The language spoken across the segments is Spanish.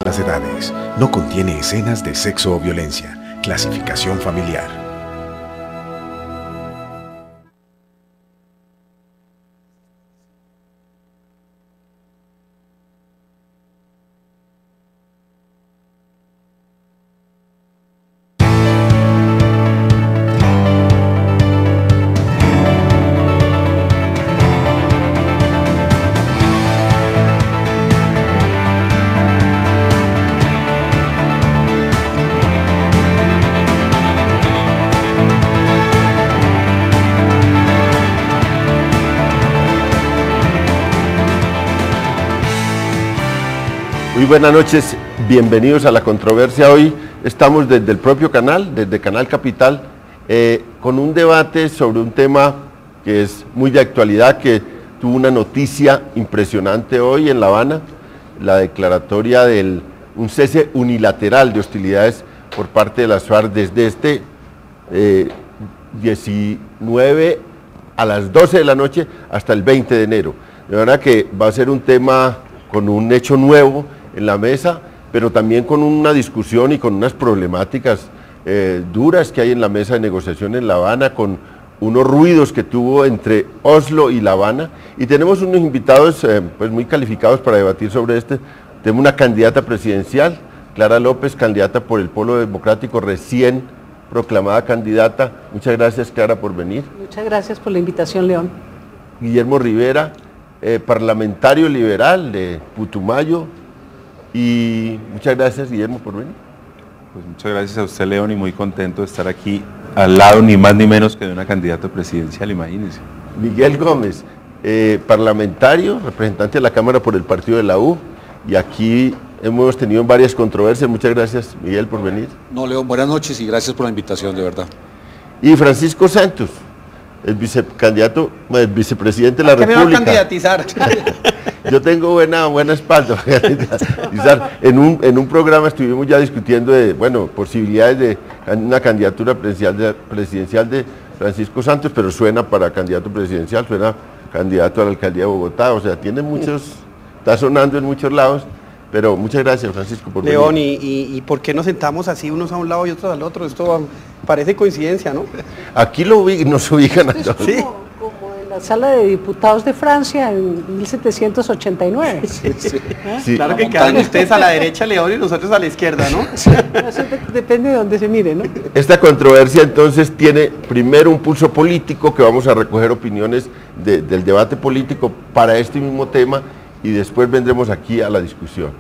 las edades. No contiene escenas de sexo o violencia. Clasificación familiar. Muy buenas noches, bienvenidos a La Controversia. Hoy estamos desde el propio canal, desde Canal Capital, con un debate sobre un tema que es muy de actualidad, que tuvo una noticia impresionante hoy en La Habana, la declaratoria de un cese unilateral de hostilidades por parte de las FARC desde este 19 a las 12 de la noche hasta el 20 de enero. De verdad que va a ser un tema con un hecho nuevo en la mesa, pero también con una discusión y con unas problemáticas duras que hay en la mesa de negociación en La Habana, con unos ruidos que tuvo entre Oslo y La Habana, y tenemos unos invitados pues muy calificados para debatir sobre este. Tenemos una candidata presidencial, Clara López, candidata por el Polo Democrático, recién proclamada candidata. Muchas gracias, Clara, por venir. Muchas gracias por la invitación, León. Guillermo Rivera, parlamentario liberal de Putumayo, y muchas gracias, Guillermo, por venir. Pues muchas gracias a usted, León, y muy contento de estar aquí al lado, ni más ni menos que de una candidata presidencial, imagínense. Miguel Gómez, parlamentario, representante de la Cámara por el partido de la U, y aquí hemos tenido varias controversias. Muchas gracias, Miguel, por venir. No, León, buenas noches y gracias por la invitación, de verdad. Y Francisco Santos, el vicepresidente de la República. ¿Qué me va a candidatizar? Yo tengo buena espalda. En un programa estuvimos ya discutiendo de, posibilidades de una candidatura presidencial de Francisco Santos, pero suena para candidato presidencial, suena candidato a la alcaldía de Bogotá, o sea, tiene muchos, está sonando en muchos lados, pero muchas gracias, Francisco, por venir. León, ¿y por qué nos sentamos así unos a un lado y otros al otro? Esto parece coincidencia, ¿no? Aquí nos ubican a todos. Sí. Como en la sala de diputados de Francia en 1789. Sí. Sí. Claro que quedan ustedes a la derecha, León, y nosotros a la izquierda, ¿no? Sí, eso depende de dónde se mire, ¿no? Esta controversia entonces tiene primero un pulso político, que vamos a recoger opiniones del debate político para este mismo tema, y después vendremos aquí a la discusión.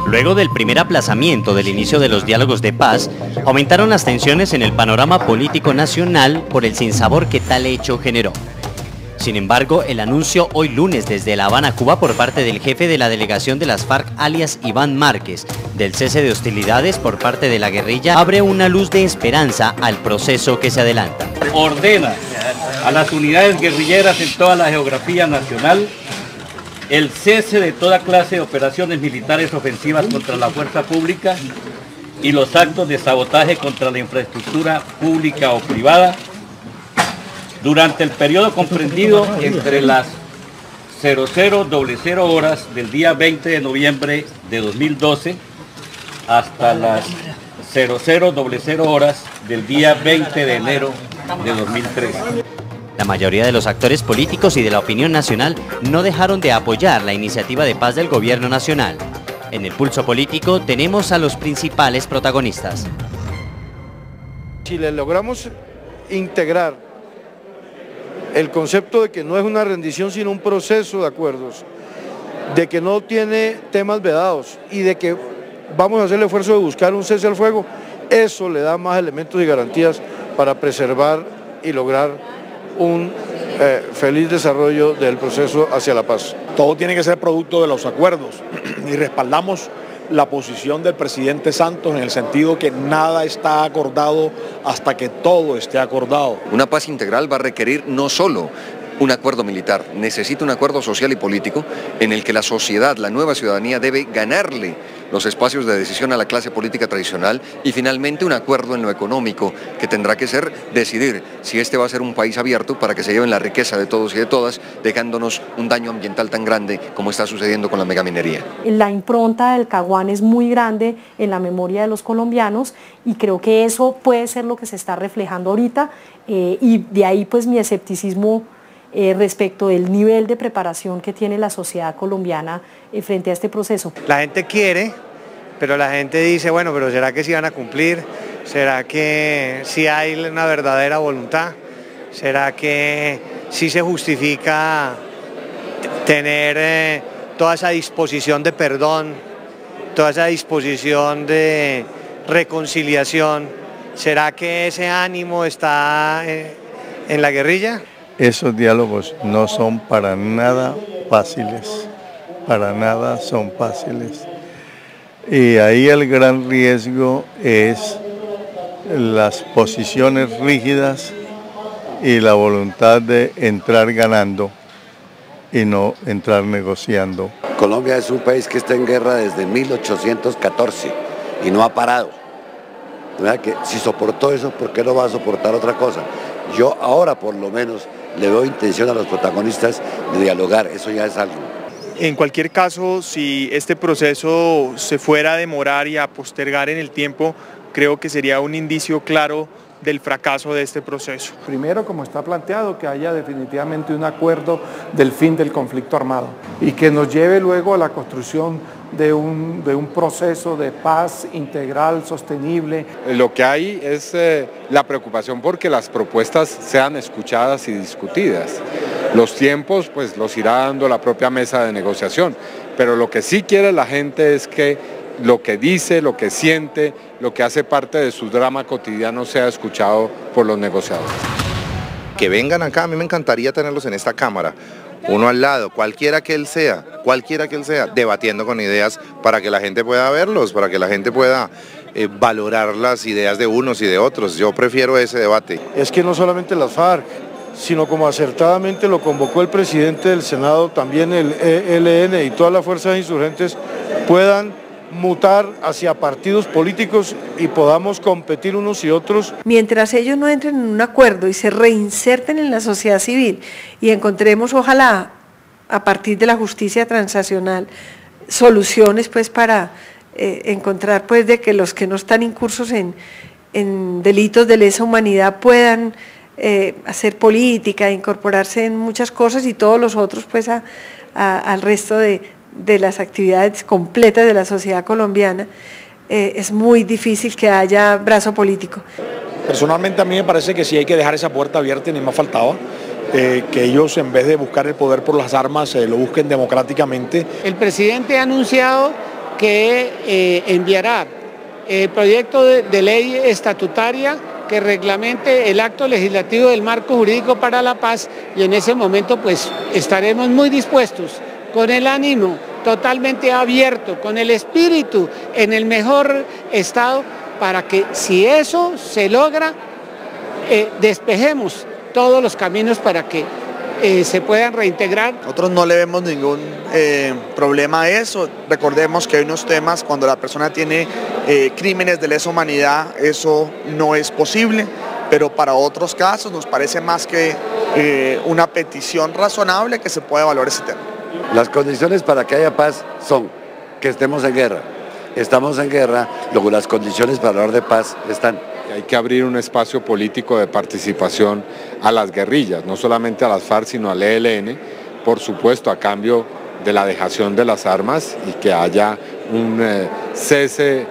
Luego del primer aplazamiento del inicio de los diálogos de paz, aumentaron las tensiones en el panorama político nacional por el sinsabor que tal hecho generó. Sin embargo, el anuncio hoy lunes desde La Habana, Cuba, por parte del jefe de la delegación de las FARC, alias Iván Márquez, del cese de hostilidades por parte de la guerrilla, abre una luz de esperanza al proceso que se adelanta. Ordena a las unidades guerrilleras en toda la geografía nacional el cese de toda clase de operaciones militares ofensivas contra la fuerza pública y los actos de sabotaje contra la infraestructura pública o privada durante el periodo comprendido entre las 00:00 horas del día 20 de noviembre de 2012 hasta las 00:00 horas del día 20 de enero de 2013. La mayoría de los actores políticos y de la opinión nacional no dejaron de apoyar la iniciativa de paz del gobierno nacional. En el pulso político tenemos a los principales protagonistas. Si le logramos integrar el concepto de que no es una rendición sino un proceso de acuerdos, de que no tiene temas vedados y de que vamos a hacer el esfuerzo de buscar un cese al fuego, eso le da más elementos y garantías para preservar y lograr un feliz desarrollo del proceso hacia la paz. Todo tiene que ser producto de los acuerdos y respaldamos la posición del presidente Santos en el sentido que nada está acordado hasta que todo esté acordado. Una paz integral va a requerir no solo un acuerdo militar, necesita un acuerdo social y político en el que la sociedad, la nueva ciudadanía debe ganarle los espacios de decisión a la clase política tradicional y finalmente un acuerdo en lo económico que tendrá que ser decidir si este va a ser un país abierto para que se lleven la riqueza de todos y de todas, dejándonos un daño ambiental tan grande como está sucediendo con la megaminería. La impronta del Caguán es muy grande en la memoria de los colombianos y creo que eso puede ser lo que se está reflejando ahorita y de ahí pues mi escepticismo respecto del nivel de preparación que tiene la sociedad colombiana frente a este proceso. La gente quiere, pero la gente dice, bueno, pero ¿será que sí van a cumplir? ¿Será que sí hay una verdadera voluntad? ¿Será que sí se justifica tener toda esa disposición de perdón, toda esa disposición de reconciliación? ¿Será que ese ánimo está en la guerrilla? Esos diálogos no son para nada fáciles, para nada son fáciles. Y ahí el gran riesgo es las posiciones rígidas y la voluntad de entrar ganando y no entrar negociando. Colombia es un país que está en guerra desde 1814 y no ha parado. ¿Verdad? Que si soportó eso, ¿por qué no va a soportar otra cosa? Yo ahora por lo menos le veo intención a los protagonistas de dialogar, eso ya es algo. En cualquier caso, si este proceso se fuera a demorar y a postergar en el tiempo, creo que sería un indicio claro del fracaso de este proceso. Primero, como está planteado, que haya definitivamente un acuerdo del fin del conflicto armado y que nos lleve luego a la construcción de un proceso de paz integral, sostenible. Lo que hay es la preocupación porque las propuestas sean escuchadas y discutidas. Los tiempos pues los irá dando la propia mesa de negociación, pero lo que sí quiere la gente es que lo que dice, lo que siente, lo que hace parte de su drama cotidiano sea escuchado por los negociadores. Que vengan acá, a mí me encantaría tenerlos en esta cámara, uno al lado, cualquiera que él sea, debatiendo con ideas para que la gente pueda verlos, para que la gente pueda valorar las ideas de unos y de otros. Yo prefiero ese debate. Es que no solamente las FARC, sino como acertadamente lo convocó el presidente del Senado, también el ELN y todas las fuerzas insurgentes puedan mutar hacia partidos políticos y podamos competir unos y otros. Mientras ellos no entren en un acuerdo y se reinserten en la sociedad civil y encontremos, ojalá, a partir de la justicia transnacional, soluciones pues para encontrar pues de que los que no están incursos en delitos de lesa humanidad puedan hacer política, incorporarse en muchas cosas y todos los otros pues al resto de las actividades completas de la sociedad colombiana, es muy difícil que haya brazo político. Personalmente a mí me parece que sí hay que dejar esa puerta abierta, ni más faltaba, que ellos en vez de buscar el poder por las armas lo busquen democráticamente. El presidente ha anunciado que enviará el proyecto de ley estatutaria que reglamente el acto legislativo del marco jurídico para la paz y en ese momento pues estaremos muy dispuestos, con el ánimo totalmente abierto, con el espíritu en el mejor estado, para que si eso se logra, despejemos todos los caminos para que se puedan reintegrar. Nosotros no le vemos ningún problema a eso. Recordemos que hay unos temas, cuando la persona tiene crímenes de lesa humanidad, eso no es posible, pero para otros casos nos parece más que una petición razonable que se pueda evaluar ese tema. Las condiciones para que haya paz son que estemos en guerra. Estamos en guerra, luego las condiciones para hablar de paz están. Hay que abrir un espacio político de participación a las guerrillas, no solamente a las FARC, sino al ELN, por supuesto a cambio de la dejación de las armas y que haya un cese,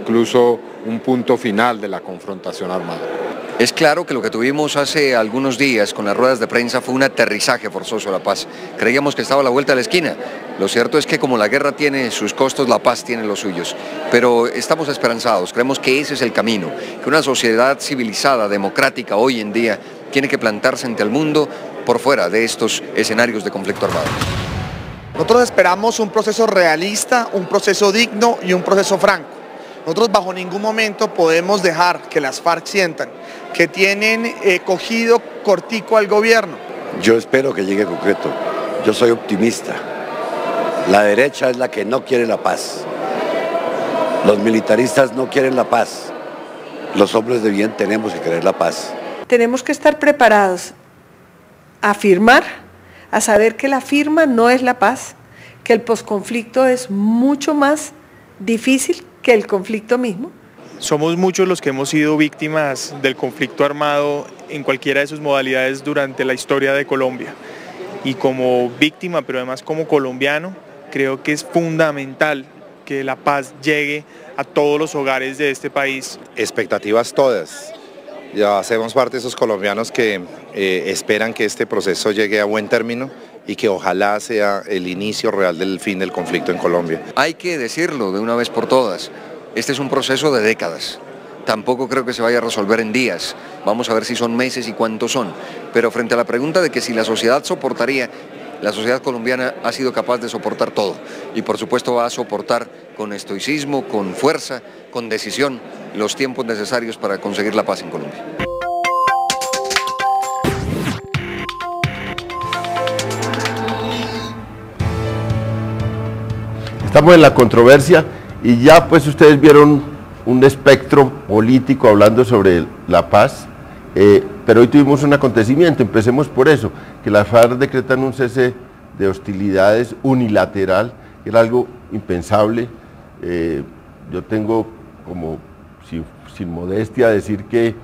incluso un punto final de la confrontación armada. Es claro que lo que tuvimos hace algunos días con las ruedas de prensa fue un aterrizaje forzoso a la paz. Creíamos que estaba a la vuelta de la esquina. Lo cierto es que como la guerra tiene sus costos, la paz tiene los suyos. Pero estamos esperanzados, creemos que ese es el camino, que una sociedad civilizada, democrática hoy en día, tiene que plantarse ante el mundo por fuera de estos escenarios de conflicto armado. Nosotros esperamos un proceso realista, un proceso digno y un proceso franco. Nosotros bajo ningún momento podemos dejar que las FARC sientan que tienen cogido cortico al gobierno. Yo espero que llegue concreto. Yo soy optimista. La derecha es la que no quiere la paz. Los militaristas no quieren la paz. Los hombres de bien tenemos que querer la paz. Tenemos que estar preparados a firmar, a saber que la firma no es la paz, que el posconflicto es mucho más difícil que el conflicto mismo. Somos muchos los que hemos sido víctimas del conflicto armado en cualquiera de sus modalidades durante la historia de Colombia. Y como víctima, pero además como colombiano, creo que es fundamental que la paz llegue a todos los hogares de este país. Expectativas todas. Ya hacemos parte de esos colombianos que esperan que este proceso llegue a buen término y que ojalá sea el inicio real del fin del conflicto en Colombia. Hay que decirlo de una vez por todas, este es un proceso de décadas. Tampoco creo que se vaya a resolver en días. Vamos a ver si son meses y cuántos son. Pero frente a la pregunta de que si la sociedad soportaría, la sociedad colombiana ha sido capaz de soportar todo. Y por supuesto va a soportar con estoicismo, con fuerza, con decisión, los tiempos necesarios para conseguir la paz en Colombia. Estamos en la controversia y ya pues ustedes vieron un espectro político hablando sobre la paz, pero hoy tuvimos un acontecimiento, empecemos por eso, que las FARC decretan un cese de hostilidades unilateral, que era algo impensable. Yo tengo como, sin modestia, decir que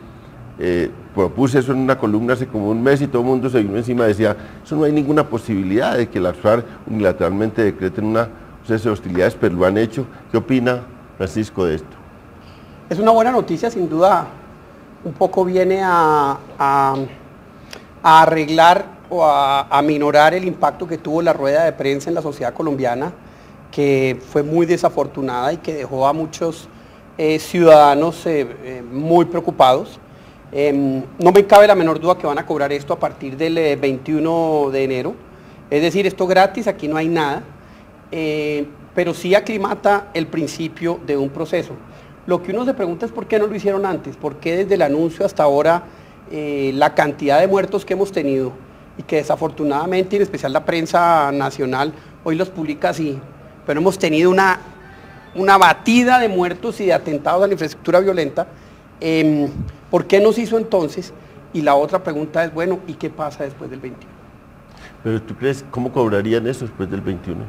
propuse eso en una columna hace como un mes y todo el mundo se vino encima y decía, eso no hay ninguna posibilidad de que las FARC unilateralmente decreten un cese de hostilidades, pero lo han hecho. ¿Qué opina Francisco de esto? Es una buena noticia, sin duda, un poco viene a arreglar o a minorar el impacto que tuvo la rueda de prensa en la sociedad colombiana, que fue muy desafortunada y que dejó a muchos ciudadanos muy preocupados. No me cabe la menor duda que van a cobrar esto a partir del 21 de enero, es decir, esto gratis, aquí no hay nada, pero sí aclimata el principio de un proceso. Lo que uno se pregunta es por qué no lo hicieron antes, por qué desde el anuncio hasta ahora la cantidad de muertos que hemos tenido y que desafortunadamente, en especial la prensa nacional, hoy los publica así, pero hemos tenido una batida de muertos y de atentados a la infraestructura violenta. ¿Por qué no se hizo entonces? Y la otra pregunta es, bueno, ¿y qué pasa después del 21? Pero ¿tú crees cómo cobrarían eso después del 21?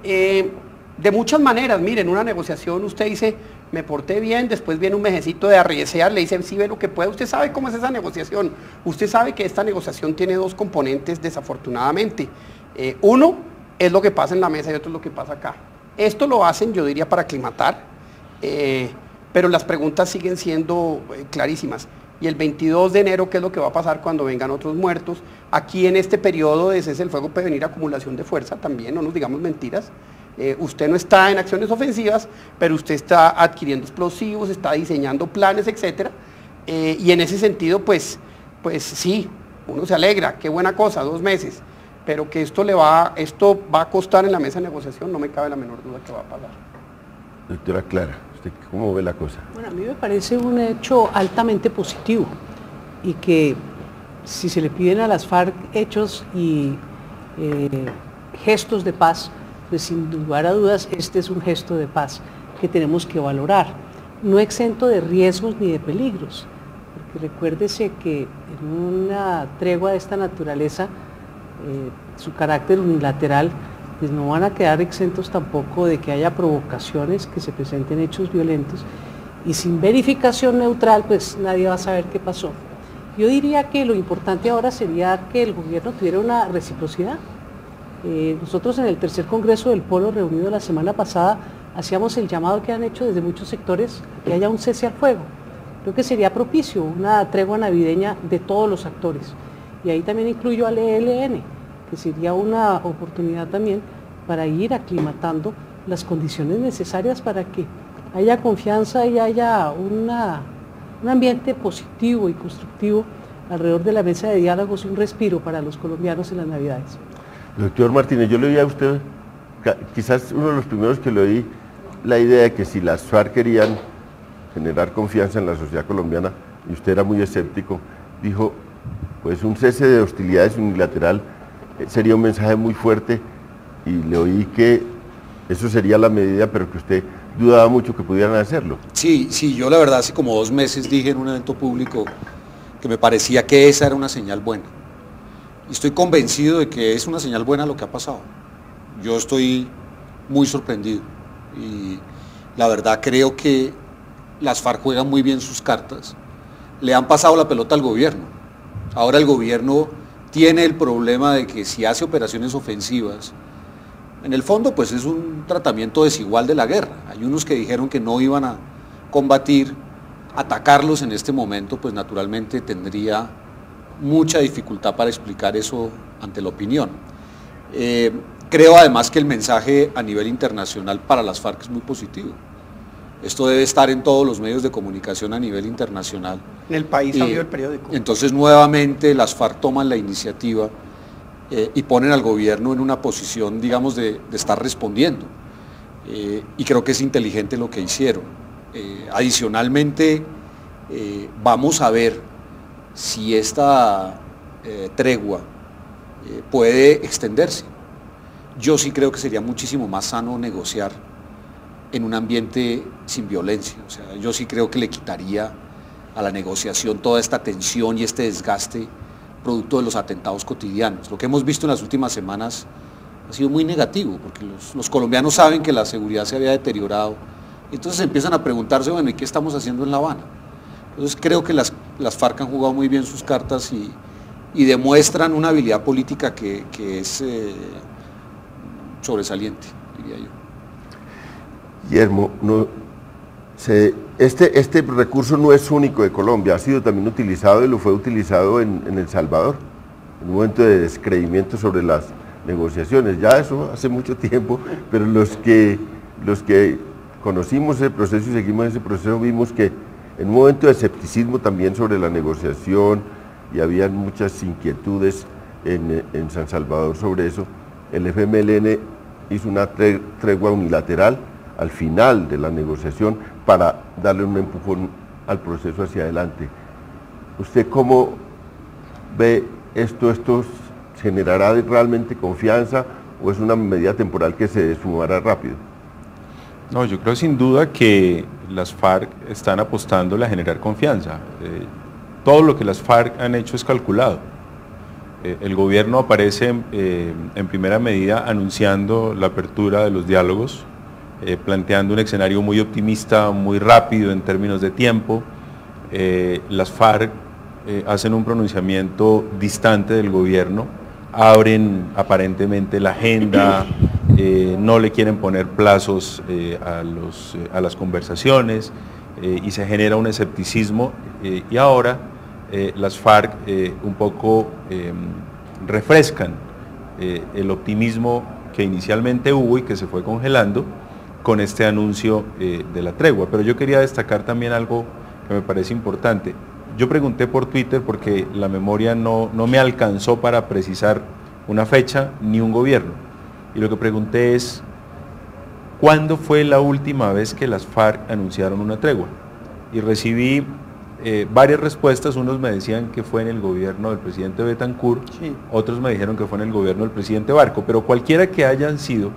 De muchas maneras, miren, una negociación usted dice, me porté bien, después viene un mesecito de arriesgar, le dicen, sí, ve lo que puede, usted sabe cómo es esa negociación, usted sabe que esta negociación tiene dos componentes desafortunadamente, uno es lo que pasa en la mesa y otro es lo que pasa acá. Esto lo hacen, yo diría, para aclimatar, pero las preguntas siguen siendo clarísimas. Y el 22 de enero, ¿qué es lo que va a pasar cuando vengan otros muertos? Aquí en este periodo de cese del fuego puede venir acumulación de fuerza también, no nos digamos mentiras. Usted no está en acciones ofensivas, pero usted está adquiriendo explosivos, está diseñando planes, etcétera, y en ese sentido, pues sí, uno se alegra, qué buena cosa, 2 meses, pero que esto va a costar en la mesa de negociación, no me cabe la menor duda que va a pasar. Doctora Clara, ¿usted cómo ve la cosa? Bueno, a mí me parece un hecho altamente positivo y que si se le piden a las FARC hechos y gestos de paz, pues sin lugar a dudas este es un gesto de paz que tenemos que valorar, no exento de riesgos ni de peligros, porque recuérdese que en una tregua de esta naturaleza, su carácter unilateral, pues no van a quedar exentos tampoco de que haya provocaciones, que se presenten hechos violentos, y sin verificación neutral pues nadie va a saber qué pasó. Yo diría que lo importante ahora sería que el gobierno tuviera una reciprocidad. Nosotros en el tercer congreso del Polo reunido la semana pasada hacíamos el llamado que han hecho desde muchos sectores que haya un cese al fuego. Creo que sería propicio una tregua navideña de todos los actores y ahí también incluyo al ELN, que sería una oportunidad también para ir aclimatando las condiciones necesarias para que haya confianza y haya un ambiente positivo y constructivo alrededor de la mesa de diálogos y un respiro para los colombianos en las Navidades. Doctor Martínez, yo le oí a usted, quizás uno de los primeros que le oí, la idea de que si las FARC querían generar confianza en la sociedad colombiana, y usted era muy escéptico, dijo, pues un cese de hostilidades unilateral sería un mensaje muy fuerte, y le oí que Eso sería la medida, pero que usted dudaba mucho que pudieran hacerlo. Sí, yo la verdad hace como 2 meses dije en un evento público que me parecía que esa era una señal buena. Y estoy convencido de que es una señal buena lo que ha pasado. Yo estoy muy sorprendido y la verdad creo que las FARC juegan muy bien sus cartas. Le han pasado la pelota al gobierno. Ahora el gobierno tiene el problema de que si hace operaciones ofensivas, en el fondo pues es un tratamiento desigual de la guerra. Hay unos que dijeron que no iban a combatir, atacarlos en este momento pues naturalmente tendría mucha dificultad para explicar eso ante la opinión. Creo además que el mensaje a nivel internacional para las FARC es muy positivo. Esto debe estar en todos los medios de comunicación a nivel internacional. En el país ha habido el periódico. Entonces nuevamente las FARC toman la iniciativa y ponen al gobierno en una posición, digamos, de estar respondiendo. Y creo que es inteligente lo que hicieron. Adicionalmente, vamos a ver si esta tregua puede extenderse. Yo sí creo que sería muchísimo más sano negociar en un ambiente sin violencia. O sea, yo sí creo que le quitaría a la negociación toda esta tensión y este desgaste producto de los atentados cotidianos. Lo que hemos visto en las últimas semanas ha sido muy negativo, porque los colombianos saben que la seguridad se había deteriorado, y entonces empiezan a preguntarse, bueno, ¿y qué estamos haciendo en La Habana? Entonces creo que las FARC han jugado muy bien sus cartas y demuestran una habilidad política que es sobresaliente, diría yo. Guillermo, este recurso no es único de Colombia, ha sido también utilizado y lo fue utilizado en El Salvador, en un momento de descreimiento sobre las negociaciones. Ya eso hace mucho tiempo, pero los que conocimos el proceso y seguimos ese proceso vimos que en un momento de escepticismo también sobre la negociación y habían muchas inquietudes en San Salvador sobre eso, el FMLN hizo una tregua unilateral al final de la negociación para darle un empujón al proceso hacia adelante. ¿Usted cómo ve esto? ¿Esto generará realmente confianza o es una medida temporal que se esfumará rápido? No, yo creo sin duda que las FARC están apostándole a generar confianza. Todo lo que las FARC han hecho es calculado. El gobierno aparece en primera medida anunciando la apertura de los diálogos, planteando un escenario muy optimista, muy rápido en términos de tiempo. Las FARC hacen un pronunciamiento distante del gobierno, abren aparentemente la agenda, no le quieren poner plazos a las conversaciones y se genera un escepticismo y ahora las FARC un poco refrescan el optimismo que inicialmente hubo y que se fue congelando con este anuncio de la tregua. Pero yo quería destacar también algo que me parece importante. Yo pregunté por Twitter porque la memoria no me alcanzó para precisar una fecha ni un gobierno. Y lo que pregunté es, ¿cuándo fue la última vez que las FARC anunciaron una tregua? Y recibí varias respuestas. Unos me decían que fue en el gobierno del presidente Betancur, sí. Otros me dijeron que fue en el gobierno del presidente Barco, pero cualquiera que hayan sido,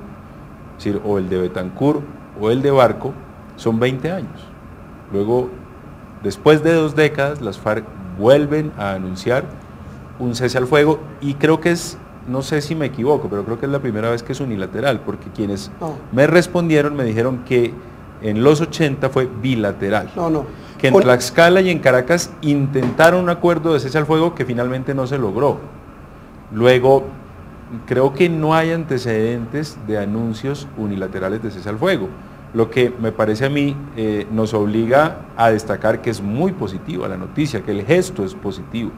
es decir, o el de Betancur o el de Barco, son 20 años. Luego, después de 2 décadas, las FARC vuelven a anunciar un cese al fuego y creo que es, no sé si me equivoco, pero creo que es la primera vez que es unilateral, porque quienes me respondieron me dijeron que en los 80 fue bilateral. Que en Tlaxcala y en Caracas intentaron un acuerdo de cese al fuego que finalmente no se logró. Luego, creo que no hay antecedentes de anuncios unilaterales de cese al fuego, lo que me parece a mí nos obliga a destacar que es muy positiva la noticia, que el gesto es positivo,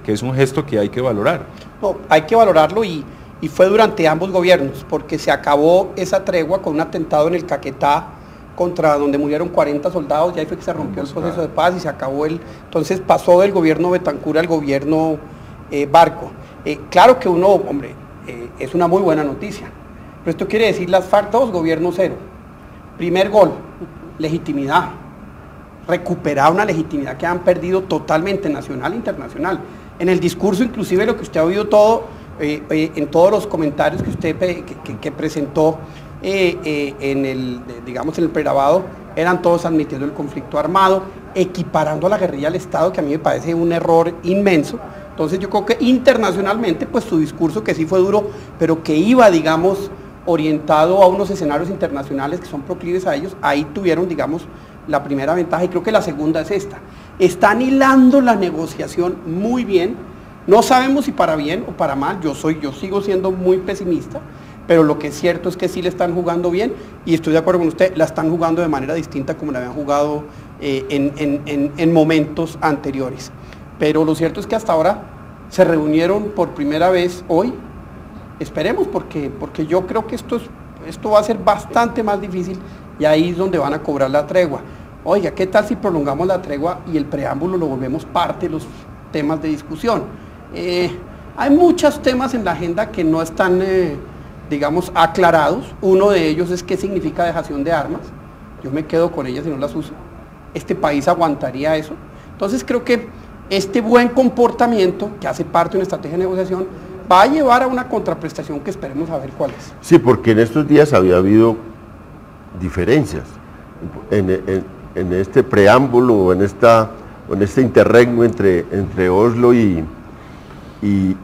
que es un gesto que hay que valorar. No, hay que valorarlo y fue durante ambos gobiernos, porque se acabó esa tregua con un atentado en el Caquetá, contra donde murieron 40 soldados, y ahí fue que se rompió el proceso de paz y se acabó entonces pasó del gobierno Betancur al gobierno Barco. Claro que uno, hombre, es una muy buena noticia, pero esto quiere decir las FARC 2, gobierno 0. Primer gol, legitimidad, recuperar una legitimidad que han perdido totalmente nacional e internacional. En el discurso, inclusive lo que usted ha oído todo, en todos los comentarios que usted que presentó, digamos, en el pregrabado, eran todos admitiendo el conflicto armado, equiparando a la guerrilla al Estado, que a mí me parece un error inmenso. Entonces yo creo que internacionalmente, pues su discurso, que sí fue duro, pero que iba, digamos, orientado a unos escenarios internacionales que son proclives a ellos, ahí tuvieron, digamos, la primera ventaja, y creo que la segunda es esta. Están hilando la negociación muy bien, no sabemos si para bien o para mal, yo sigo siendo muy pesimista, pero lo que es cierto es que sí le están jugando bien, y estoy de acuerdo con usted, la están jugando de manera distinta como la habían jugado en momentos anteriores. Pero lo cierto es que hasta ahora se reunieron por primera vez hoy, esperemos, porque yo creo que esto va a ser bastante más difícil, y ahí es donde van a cobrar la tregua. Oiga, ¿qué tal si prolongamos la tregua y el preámbulo lo volvemos parte de los temas de discusión? Hay muchos temas en la agenda que no están, digamos, aclarados. Uno de ellos es qué significa dejación de armas. Yo me quedo con ellas y no las uso. ¿Este país aguantaría eso? Entonces creo que este buen comportamiento, que hace parte de una estrategia de negociación, va a llevar a una contraprestación que esperemos a ver cuál es. Sí, porque en estos días había habido diferencias en este preámbulo o en este interregno entre Oslo y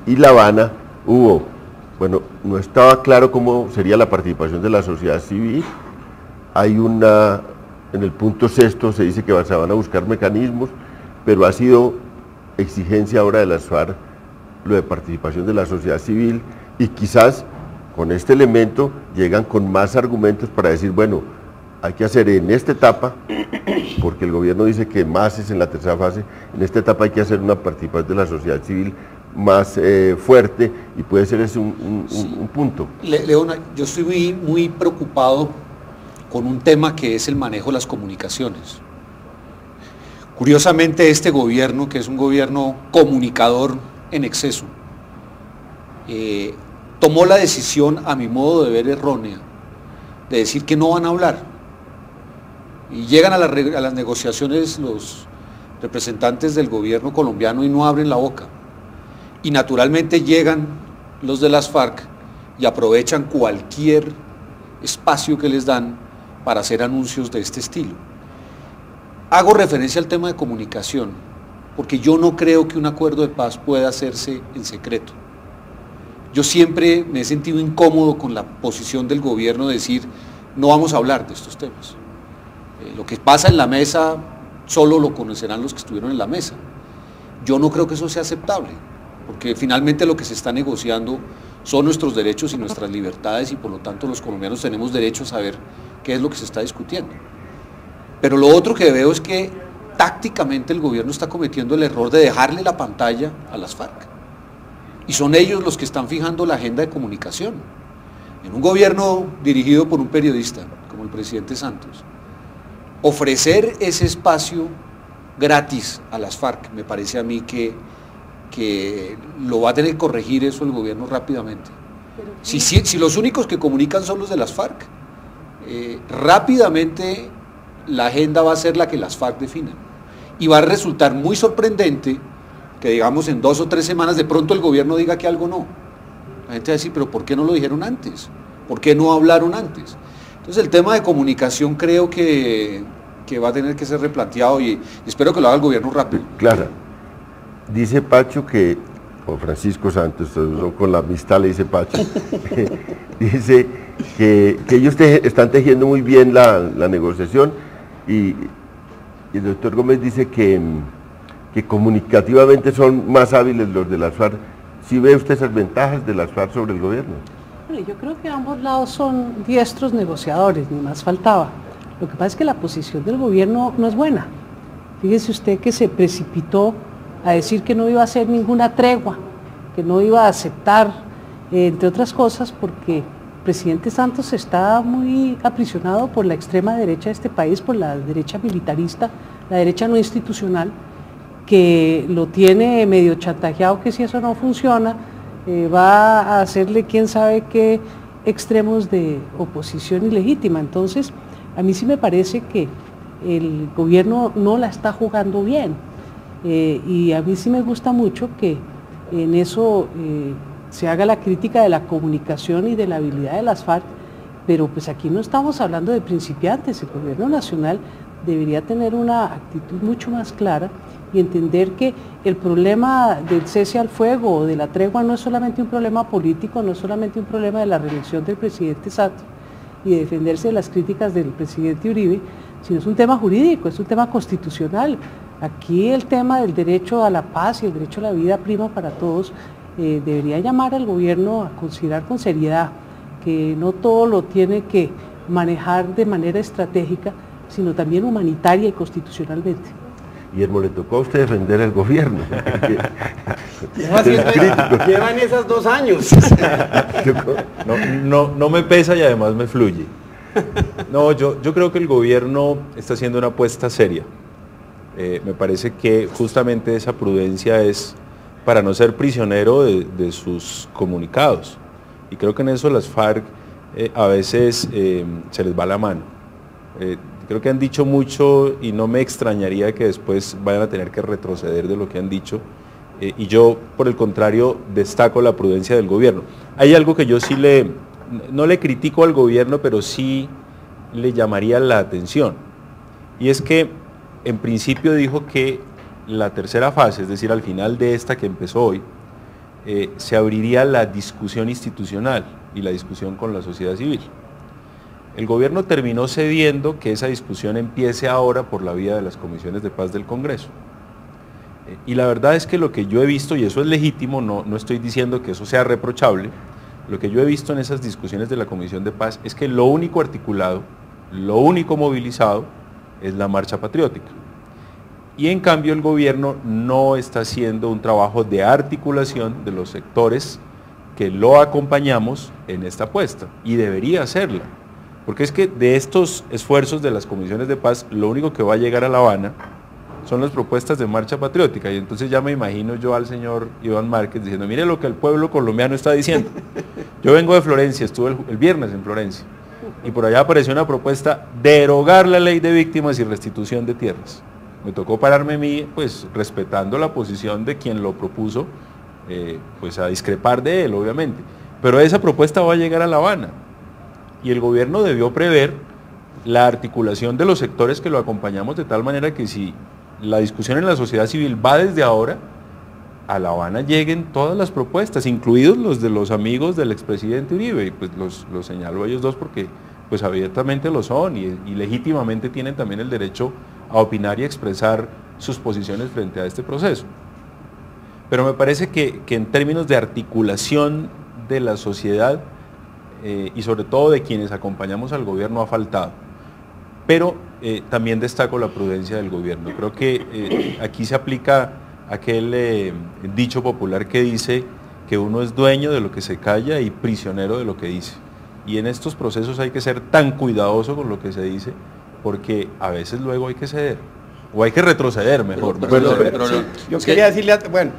La Habana. Bueno, no estaba claro cómo sería la participación de la sociedad civil. En el punto 6 se dice que se van a buscar mecanismos, pero ha sido exigencia ahora de las FARC lo de participación de la sociedad civil, y quizás con este elemento llegan con más argumentos para decir, bueno, hay que hacer en esta etapa, porque el gobierno dice que más es en la tercera fase, en esta etapa hay que hacer una participación de la sociedad civil más fuerte, y puede ser ese un punto. Leona, yo estoy muy preocupado con un tema que es el manejo de las comunicaciones. Curiosamente, este gobierno, que es un gobierno comunicador en exceso, tomó la decisión, a mi modo de ver errónea, de decir que no van a hablar. Y llegan a las negociaciones los representantes del gobierno colombiano y no abren la boca. Y naturalmente llegan los de las FARC y aprovechan cualquier espacio que les dan para hacer anuncios de este estilo. Hago referencia al tema de comunicación, porque yo no creo que un acuerdo de paz pueda hacerse en secreto. Yo siempre me he sentido incómodo con la posición del gobierno de decir, no vamos a hablar de estos temas. Lo que pasa en la mesa solo lo conocerán los que estuvieron en la mesa. Yo no creo que eso sea aceptable, porque finalmente lo que se está negociando son nuestros derechos y nuestras libertades, y por lo tanto los colombianos tenemos derecho a saber qué es lo que se está discutiendo. Pero lo otro que veo es que tácticamente el gobierno está cometiendo el error de dejarle la pantalla a las FARC, y son ellos los que están fijando la agenda de comunicación. En un gobierno dirigido por un periodista como el presidente Santos, ofrecer ese espacio gratis a las FARC, me parece a mí que lo va a tener que corregir eso el gobierno rápidamente. Si los únicos que comunican son los de las FARC, rápidamente la agenda va a ser la que las FARC definan, y va a resultar muy sorprendente que, digamos, en 2 o 3 semanas de pronto el gobierno diga que algo no. La gente va a decir, pero ¿por qué no lo dijeron antes? ¿Por qué no hablaron antes? Entonces el tema de comunicación creo que va a tener que ser replanteado, y espero que lo haga el gobierno rápido. Clara, dice Pacho que, o Francisco Santos, con la amistad le dice Pacho, dice que ellos están tejiendo muy bien la negociación, y el doctor Gómez dice que comunicativamente son más hábiles los de las FARC. ¿Sí ve usted esas ventajas de las FARC sobre el gobierno? Bueno, yo creo que ambos lados son diestros negociadores, ni más faltaba. Lo que pasa es que la posición del gobierno no es buena. Fíjese usted que se precipitó a decir que no iba a hacer ninguna tregua, que no iba a aceptar, entre otras cosas, porque el presidente Santos está muy aprisionado por la extrema derecha de este país, por la derecha militarista, la derecha no institucional, que lo tiene medio chantajeado, que si eso no funciona, va a hacerle quién sabe qué extremos de oposición ilegítima. Entonces, a mí sí me parece que el gobierno no la está jugando bien, y a mí sí me gusta mucho que en eso se haga la crítica de la comunicación y de la habilidad de las FARC, pero pues aquí no estamos hablando de principiantes. El gobierno nacional debería tener una actitud mucho más clara y entender que el problema del cese al fuego o de la tregua no es solamente un problema político, no es solamente un problema de la reelección del presidente Santos y de defenderse de las críticas del presidente Uribe, sino es un tema jurídico, es un tema constitucional. Aquí el tema del derecho a la paz y el derecho a la vida prima para todos. Debería llamar al gobierno a considerar con seriedad que no todo lo tiene que manejar de manera estratégica, sino también humanitaria y constitucionalmente. Guillermo, le tocó a usted defender el gobierno. Llevan esos 2 años. No me pesa y además me fluye. No, yo creo que el gobierno está haciendo una apuesta seria. Me parece que justamente esa prudencia es para no ser prisionero de sus comunicados. Y creo que en eso las FARC a veces se les va la mano. Creo que han dicho mucho y no me extrañaría que después vayan a tener que retroceder de lo que han dicho. Y yo, por el contrario, destaco la prudencia del gobierno. Hay algo que yo sí no le critico al gobierno, pero sí le llamaría la atención. Y es que en principio dijo que la tercera fase, es decir, al final de esta que empezó hoy, se abriría la discusión institucional y la discusión con la sociedad civil. El gobierno terminó cediendo que esa discusión empiece ahora por la vía de las comisiones de paz del Congreso. Y la verdad es que lo que yo he visto, y eso es legítimo, no estoy diciendo que eso sea reprochable, lo que yo he visto en esas discusiones de la Comisión de Paz es que lo único articulado, lo único movilizado es la marcha patriótica. Y en cambio el gobierno no está haciendo un trabajo de articulación de los sectores que lo acompañamos en esta apuesta, y debería hacerla. Porque es que de estos esfuerzos de las comisiones de paz, lo único que va a llegar a La Habana son las propuestas de marcha patriótica. Y entonces ya me imagino yo al señor Iván Márquez diciendo, mire lo que el pueblo colombiano está diciendo. Yo vengo de Florencia, estuve el viernes en Florencia, y por allá apareció una propuesta de derogar la ley de víctimas y restitución de tierras. Me tocó pararme a mí, pues respetando la posición de quien lo propuso, pues a discrepar de él, obviamente. Pero esa propuesta va a llegar a La Habana. Y el gobierno debió prever la articulación de los sectores que lo acompañamos, de tal manera que si la discusión en la sociedad civil va desde ahora, a La Habana lleguen todas las propuestas, incluidos los de los amigos del expresidente Uribe, y pues los señalo a ellos dos porque pues abiertamente lo son y legítimamente tienen también el derecho a opinar y expresar sus posiciones frente a este proceso. Pero me parece que en términos de articulación de la sociedad, y sobre todo de quienes acompañamos al gobierno, ha faltado. Pero también destaco la prudencia del gobierno. Creo que aquí se aplica aquel dicho popular que dice que uno es dueño de lo que se calla y prisionero de lo que dice. Y en estos procesos hay que ser tan cuidadoso con lo que se dice, porque a veces luego hay que ceder, o hay que retroceder mejor. Yo quería decirle, bueno,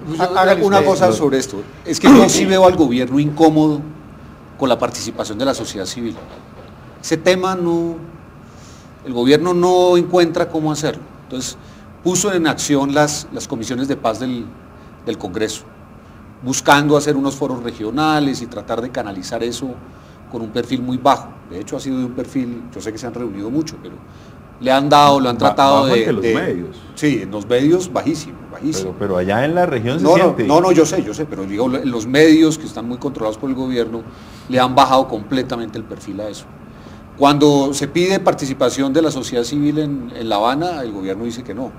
una cosa sobre esto. Es que yo sí veo al gobierno incómodo con la participación de la sociedad civil. Ese tema el gobierno no encuentra cómo hacerlo. Entonces, puso en acción las comisiones de paz del Congreso, buscando hacer unos foros regionales y tratar de canalizar eso con un perfil muy bajo. De hecho, ha sido de un perfil, yo sé que se han reunido mucho, pero lo han tratado de los medios. Sí, en los medios bajísimo. Pero allá en la región se siente. No, yo sé, pero digo, los medios que están muy controlados por el gobierno le han bajado completamente el perfil a eso. Cuando se pide participación de la sociedad civil en La Habana, el gobierno dice que no,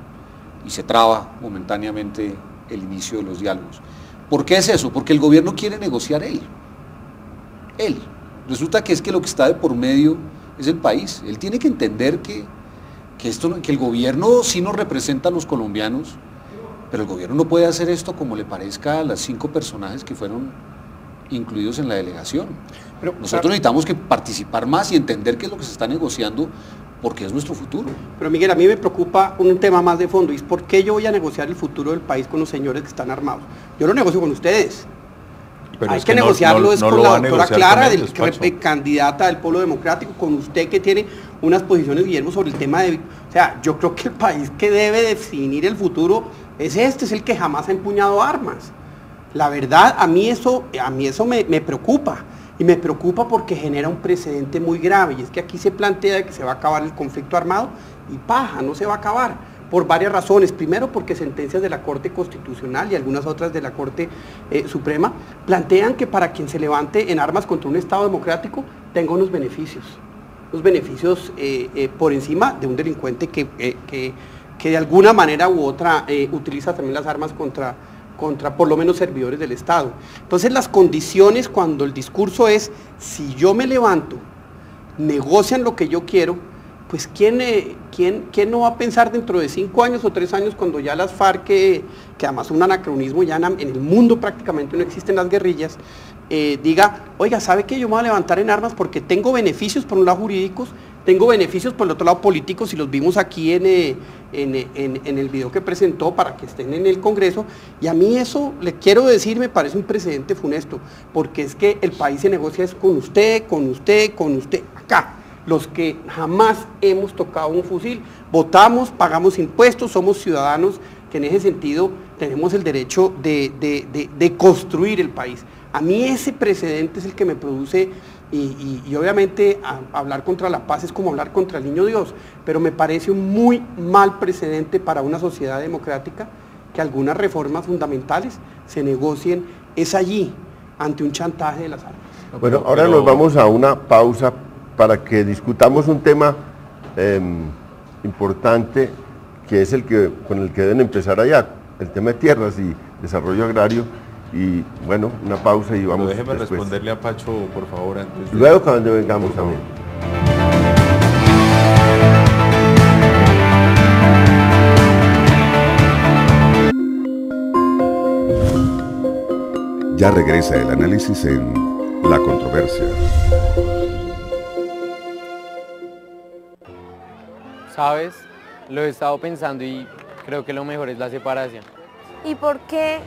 y se traba momentáneamente el inicio de los diálogos. ¿Por qué es eso? Porque el gobierno quiere negociar él. Resulta que es que lo que está de por medio es el país. Él tiene que entender que el gobierno sí nos representa a los colombianos, pero el gobierno no puede hacer esto como le parezca a las 5 personajes que fueron incluidos en la delegación. Pero nosotros necesitamos que participar más y entender qué es lo que se está negociando, porque es nuestro futuro. Pero Miguel, a mí me preocupa un tema más de fondo, y es por qué yo voy a negociar el futuro del país con los señores que están armados. Yo lo negocio con ustedes. Pero hay que negociarlo con la doctora Clara, candidata del Polo Democrático, con usted que tiene unas posiciones, Guillermo, sobre el tema de... O sea, yo creo que el país que debe definir el futuro es el que jamás ha empuñado armas. La verdad, a mí eso me preocupa. Y me preocupa porque genera un precedente muy grave, y es que aquí se plantea que se va a acabar el conflicto armado, y paja, no se va a acabar, por varias razones. Primero, porque sentencias de la Corte Constitucional y algunas otras de la Corte Suprema plantean que para quien se levante en armas contra un Estado democrático tenga unos beneficios por encima de un delincuente que de alguna manera u otra utiliza también las armas contra por lo menos servidores del Estado. Entonces las condiciones, cuando el discurso es, si yo me levanto, negocian lo que yo quiero, pues ¿quién no va a pensar dentro de 5 años o 3 años, cuando ya las FARC, que además son un anacronismo, ya en el mundo prácticamente no existen las guerrillas, diga, oiga, ¿sabe qué? Yo me voy a levantar en armas porque tengo beneficios por un lado jurídicos, tengo beneficios por el otro lado políticos, y los vimos aquí en el video que presentó para que estén en el Congreso, y a mí eso, le quiero decir, me parece un precedente funesto, porque es que el país se negocia es con usted, acá, los que jamás hemos tocado un fusil, votamos, pagamos impuestos, somos ciudadanos que en ese sentido tenemos el derecho de construir el país. A mí ese precedente es el que me produce, y obviamente hablar contra la paz es como hablar contra el niño Dios, pero me parece un muy mal precedente para una sociedad democrática que algunas reformas fundamentales se negocien es allí, ante un chantaje de las armas. Bueno, ahora nos vamos a una pausa para que discutamos un tema importante, que es con el que deben empezar allá, el tema de tierras y desarrollo agrario. Y bueno, una pausa y vamos. Déjeme responderle a Pacho, por favor, antes. Luego cuando vengamos también. Ya regresa el análisis en La Controversia. ¿Sabes? Lo he estado pensando y creo que lo mejor es la separación. ¿Y por qué?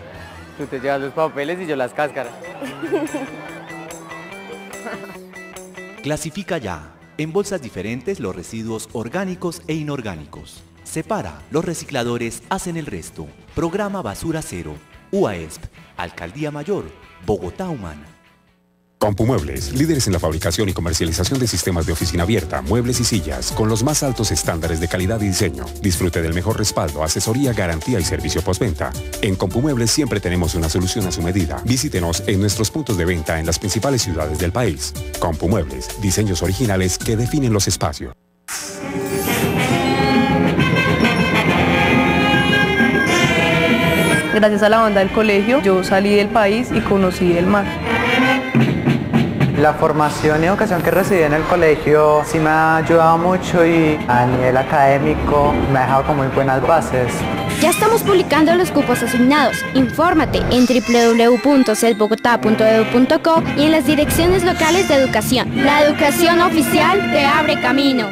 Tú te llevas los papeles y yo las cáscaras. Clasifica ya en bolsas diferentes los residuos orgánicos e inorgánicos. Separa, los recicladores hacen el resto. Programa Basura Cero. UAESP, Alcaldía Mayor, Bogotá Humana. Compumuebles, líderes en la fabricación y comercialización de sistemas de oficina abierta, muebles y sillas, con los más altos estándares de calidad y diseño. Disfrute del mejor respaldo, asesoría, garantía y servicio postventa. En Compumuebles siempre tenemos una solución a su medida. Visítenos en nuestros puntos de venta en las principales ciudades del país. Compumuebles, diseños originales que definen los espacios. Gracias a la banda del colegio, yo salí del país y conocí el mar. La formación y educación que recibí en el colegio sí me ha ayudado mucho, y a nivel académico me ha dejado con muy buenas bases. Ya estamos publicando los cupos asignados. Infórmate en www.cesbogotá.edu.co y en las direcciones locales de educación. La educación oficial te abre camino.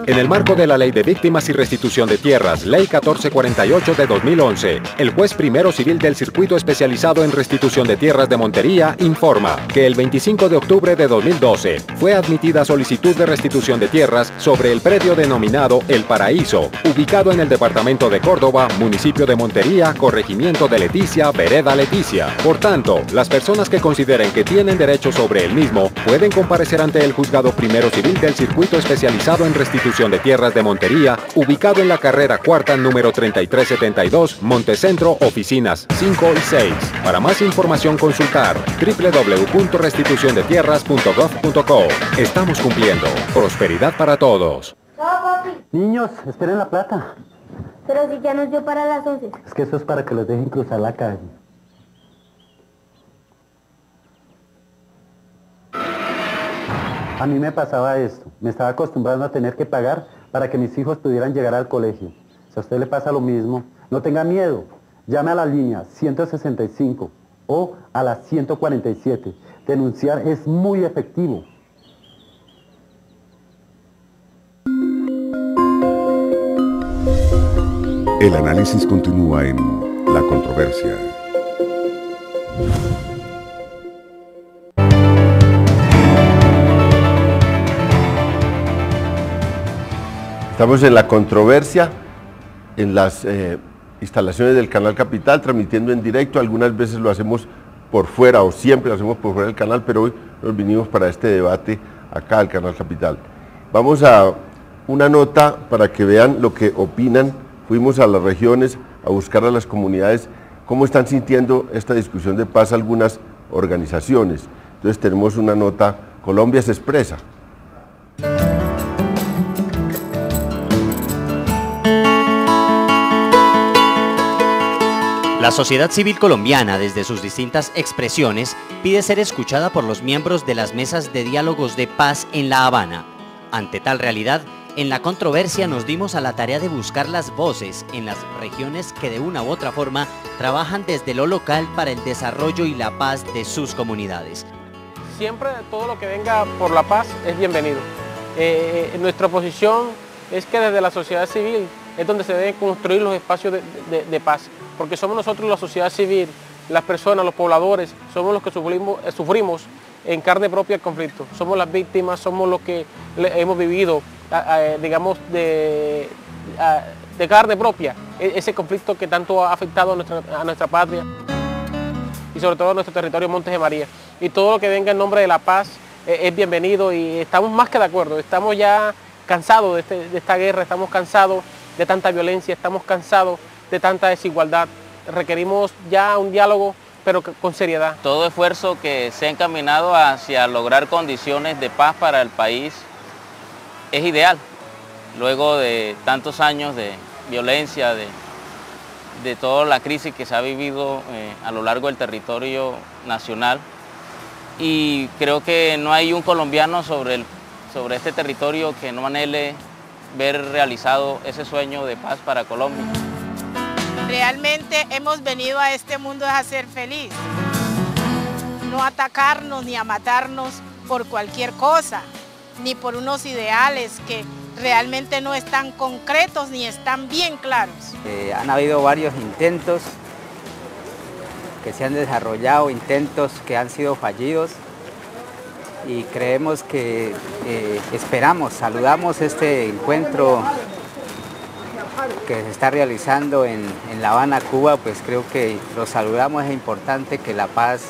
En el marco de la Ley de Víctimas y Restitución de Tierras, Ley 1448 de 2011, el juez primero civil del Circuito Especializado en Restitución de Tierras de Montería informa que el 25 de octubre de 2012 fue admitida solicitud de restitución de tierras sobre el predio denominado El Paraíso, ubicado en el departamento de Córdoba, municipio de Montería, corregimiento de Leticia, vereda Leticia. Por tanto, las personas que consideren que tienen derecho sobre el mismo pueden comparecer ante el juzgado primero civil del Circuito Especializado en Restitución de Tierras de Montería, ubicado en la carrera cuarta número 3372, Montecentro, oficinas 5 y 6. Para más información consultar www.restituciondetierras.gov.co. Estamos cumpliendo. Prosperidad para todos. Niños, esperen la plata. Pero si ya nos dio para las 11. Es que eso es para que los dejen cruzar la calle. A mí me pasaba esto, me estaba acostumbrando a tener que pagar para que mis hijos pudieran llegar al colegio. Si a usted le pasa lo mismo, no tenga miedo, llame a la línea 165 o a la 147. Denunciar es muy efectivo. El análisis continúa en La Controversia. Estamos en La Controversia, en las instalaciones del Canal Capital, transmitiendo en directo. Algunas veces lo hacemos por fuera, o siempre lo hacemos por fuera del canal, pero hoy nos vinimos para este debate acá al Canal Capital. Vamos a una nota para que vean lo que opinan. Fuimos a las regiones a buscar a las comunidades cómo están sintiendo esta discusión de paz algunas organizaciones. Entonces tenemos una nota, Colombia se expresa. La sociedad civil colombiana, desde sus distintas expresiones, pide ser escuchada por los miembros de las mesas de diálogos de paz en La Habana. Ante tal realidad, en la controversia nos dimos a la tarea de buscar las voces en las regiones que de una u otra forma trabajan desde lo local para el desarrollo y la paz de sus comunidades. Siempre todo lo que venga por la paz es bienvenido. Nuestra posición es que desde la sociedad civil es donde se deben construir los espacios de paz, porque somos nosotros, la sociedad civil, las personas, los pobladores, somos los que sufrimos en carne propia el conflicto, somos las víctimas, somos los que hemos vivido, digamos, de carne propia, ese conflicto que tanto ha afectado a nuestra patria y sobre todo a nuestro territorio Montes de María. Y todo lo que venga en nombre de la paz es bienvenido y estamos más que de acuerdo, estamos ya cansados de esta guerra, estamos cansados de tanta violencia, estamos cansados de tanta desigualdad. Requerimos ya un diálogo, pero con seriedad. Todo esfuerzo que sea encaminado hacia lograr condiciones de paz para el país es ideal. Luego de tantos años de violencia, de toda la crisis que se ha vivido a lo largo del territorio nacional. Y creo que no hay un colombiano sobre este territorio que no anhele ver realizado ese sueño de paz para Colombia. Realmente hemos venido a este mundo a ser feliz, no a atacarnos ni a matarnos por cualquier cosa, ni por unos ideales que realmente no están concretos ni están bien claros. Han habido varios intentos que se han desarrollado, intentos que han sido fallidos, y creemos que saludamos este encuentro que se está realizando en La Habana, Cuba. Pues creo que lo saludamos, es importante que la paz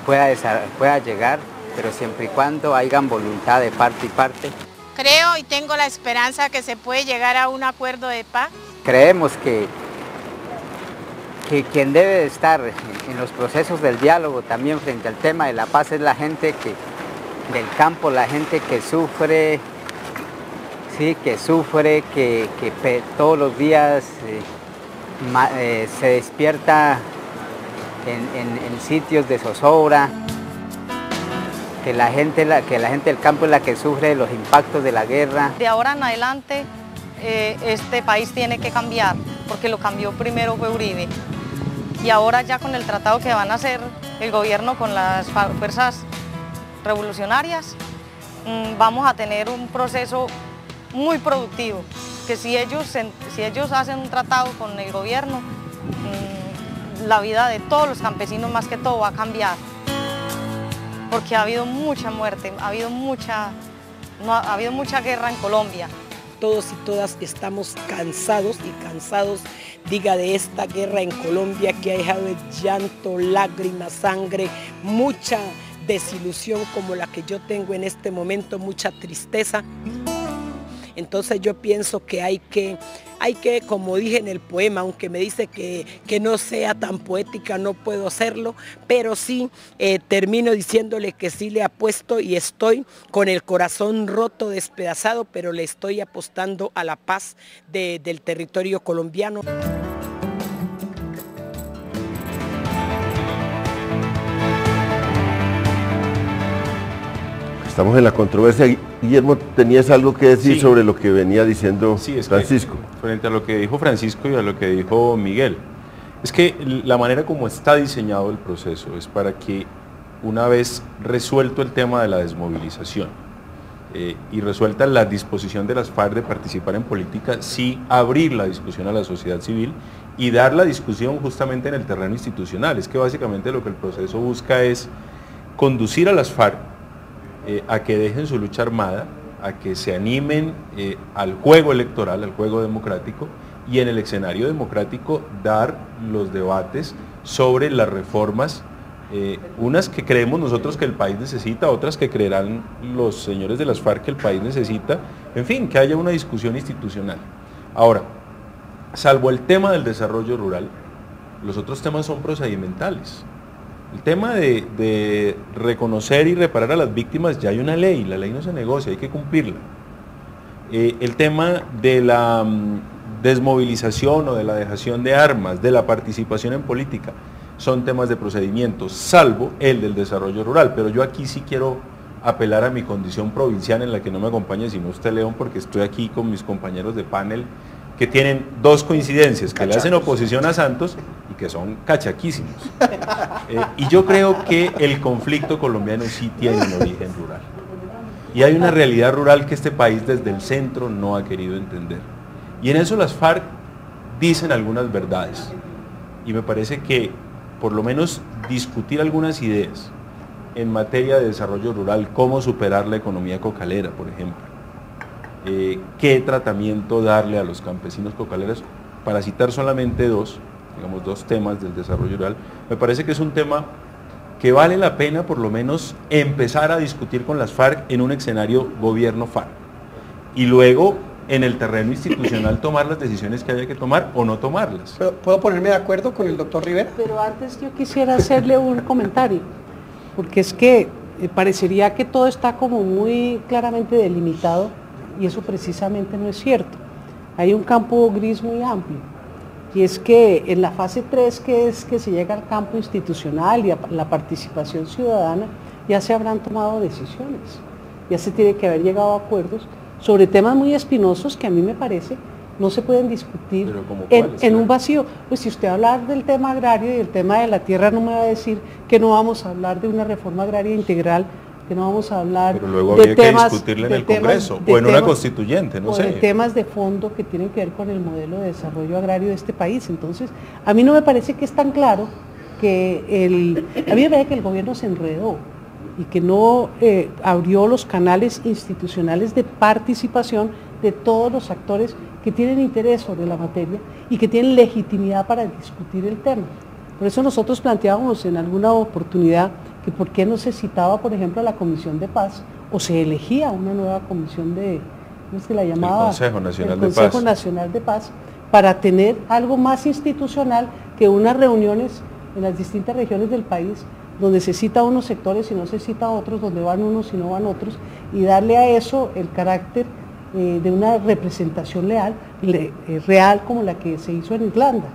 pueda llegar, pero siempre y cuando hayan voluntad de parte y parte. Creo y tengo la esperanza que se puede llegar a un acuerdo de paz. Creemos que quien debe de estar en los procesos del diálogo también frente al tema de la paz es la gente del campo, la gente que sufre, que todos los días se despierta en sitios de zozobra, que la gente del campo es la que sufre los impactos de la guerra. De ahora en adelante este país tiene que cambiar, porque lo cambió primero fue Uribe. Y ahora ya con el tratado que van a hacer el gobierno con las fuerzas revolucionarias, vamos a tener un proceso muy productivo, que si ellos hacen un tratado con el gobierno, la vida de todos los campesinos más que todo va a cambiar, porque ha habido mucha muerte, ha habido mucha guerra en Colombia. Todos y todas estamos cansados diga, de esta guerra en Colombia que ha dejado llanto, lágrimas, sangre, mucha desilusión como la que yo tengo en este momento, mucha tristeza. Entonces yo pienso que hay que, como dije en el poema, aunque me dice que no sea tan poética, no puedo hacerlo, pero sí termino diciéndole que sí le apuesto y estoy con el corazón roto, despedazado, pero le estoy apostando a la paz del territorio colombiano. Estamos en la controversia. Guillermo, ¿tenías algo que decir sobre lo que venía diciendo Francisco? Frente a lo que dijo Francisco y a lo que dijo Miguel, es que la manera como está diseñado el proceso es para que una vez resuelto el tema de la desmovilización y resuelta la disposición de las FARC de participar en política, sí abrir la discusión a la sociedad civil y dar la discusión justamente en el terreno institucional. Es que básicamente lo que el proceso busca es conducir a las FARC a que dejen su lucha armada, a que se animen al juego electoral, al juego democrático, y en el escenario democrático dar los debates sobre las reformas Unas que creemos nosotros que el país necesita, otras que creerán los señores de las FARC que el país necesita, en fin, que haya una discusión institucional. Ahora, salvo el tema del desarrollo rural, los otros temas son procedimentales. El tema de reconocer y reparar a las víctimas, ya hay una ley, la ley no se negocia, hay que cumplirla. El tema de la desmovilización o de la dejación de armas, de la participación en política, son temas de procedimientos, salvo el del desarrollo rural. Pero yo aquí sí quiero apelar a mi condición provinciana, en la que no me acompañe sino usted, León, porque estoy aquí con mis compañeros de panel que tienen dos coincidencias, que le hacen oposición a Santos y que son cachaquísimos. Y yo creo que el conflicto colombiano sí tiene un origen rural. Y hay una realidad rural que este país desde el centro no ha querido entender. Y en eso las FARC dicen algunas verdades. Y me parece que por lo menos discutir algunas ideas en materia de desarrollo rural, cómo superar la economía cocalera, por ejemplo, qué tratamiento darle a los campesinos cocaleros, para citar solamente dos temas del desarrollo rural, me parece que es un tema que vale la pena por lo menos empezar a discutir con las FARC en un escenario gobierno-FARC, y luego en el terreno institucional tomar las decisiones que haya que tomar o no tomarlas. ¿Puedo ponerme de acuerdo con el doctor Rivera? Pero antes yo quisiera hacerle un comentario, porque es que parecería que todo está como muy claramente delimitado, y eso precisamente no es cierto. Hay un campo gris muy amplio, y es que en la fase 3, que es que se llega al campo institucional y a la participación ciudadana, ya se habrán tomado decisiones, ya se tiene que haber llegado a acuerdos sobre temas muy espinosos que a mí me parece no se pueden discutir en un vacío. Pues si usted habla del tema agrario y del tema de la tierra, no me va a decir que no vamos a hablar de una reforma agraria integral, que no vamos a hablar pero luego habría que discutirla en el Congreso o en una constituyente, no sé. De temas de fondo que tienen que ver con el modelo de desarrollo agrario de este país. Entonces, a mí no me parece que es tan claro que a mí me parece que el gobierno se enredó y que no abrió los canales institucionales de participación de todos los actores que tienen interés sobre la materia y que tienen legitimidad para discutir el tema. Por eso nosotros planteábamos en alguna oportunidad que por qué no se citaba, por ejemplo, a la Comisión de Paz, o se elegía una nueva comisión de, ¿cómo es que la llamaba? El Consejo Nacional de Paz. El Consejo Nacional de Paz, para tener algo más institucional que unas reuniones en las distintas regiones del país, donde se cita a unos sectores y no se cita a otros, donde van unos y no van otros, y darle a eso el carácter de una representación real como la que se hizo en Irlanda.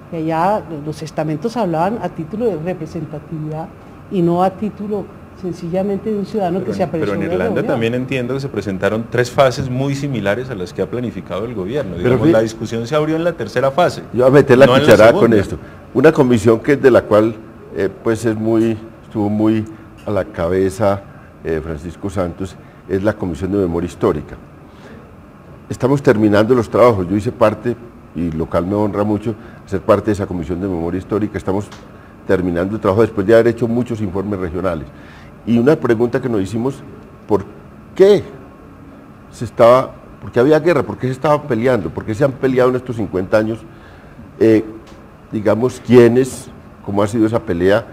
Que allá los estamentos hablaban a título de representatividad y no a título sencillamente de un ciudadano que se apareció. Pero en Irlanda también entiendo que se presentaron 3 fases muy similares a las que ha planificado el gobierno. Digamos, la discusión se abrió en la tercera fase. Yo voy a meter la cucharada con esto. Una comisión que de la cual estuvo muy a la cabeza Francisco Santos, es la Comisión de Memoria Histórica. Estamos terminando los trabajos, yo hice parte, y local me honra mucho ser parte de esa Comisión de Memoria Histórica. Estamos terminando el trabajo después de haber hecho muchos informes regionales. Y una pregunta que nos hicimos, ¿por qué había guerra? ¿Por qué se estaban peleando? ¿Por qué se han peleado en estos 50 años? Digamos, ¿quiénes? ¿Cómo ha sido esa pelea?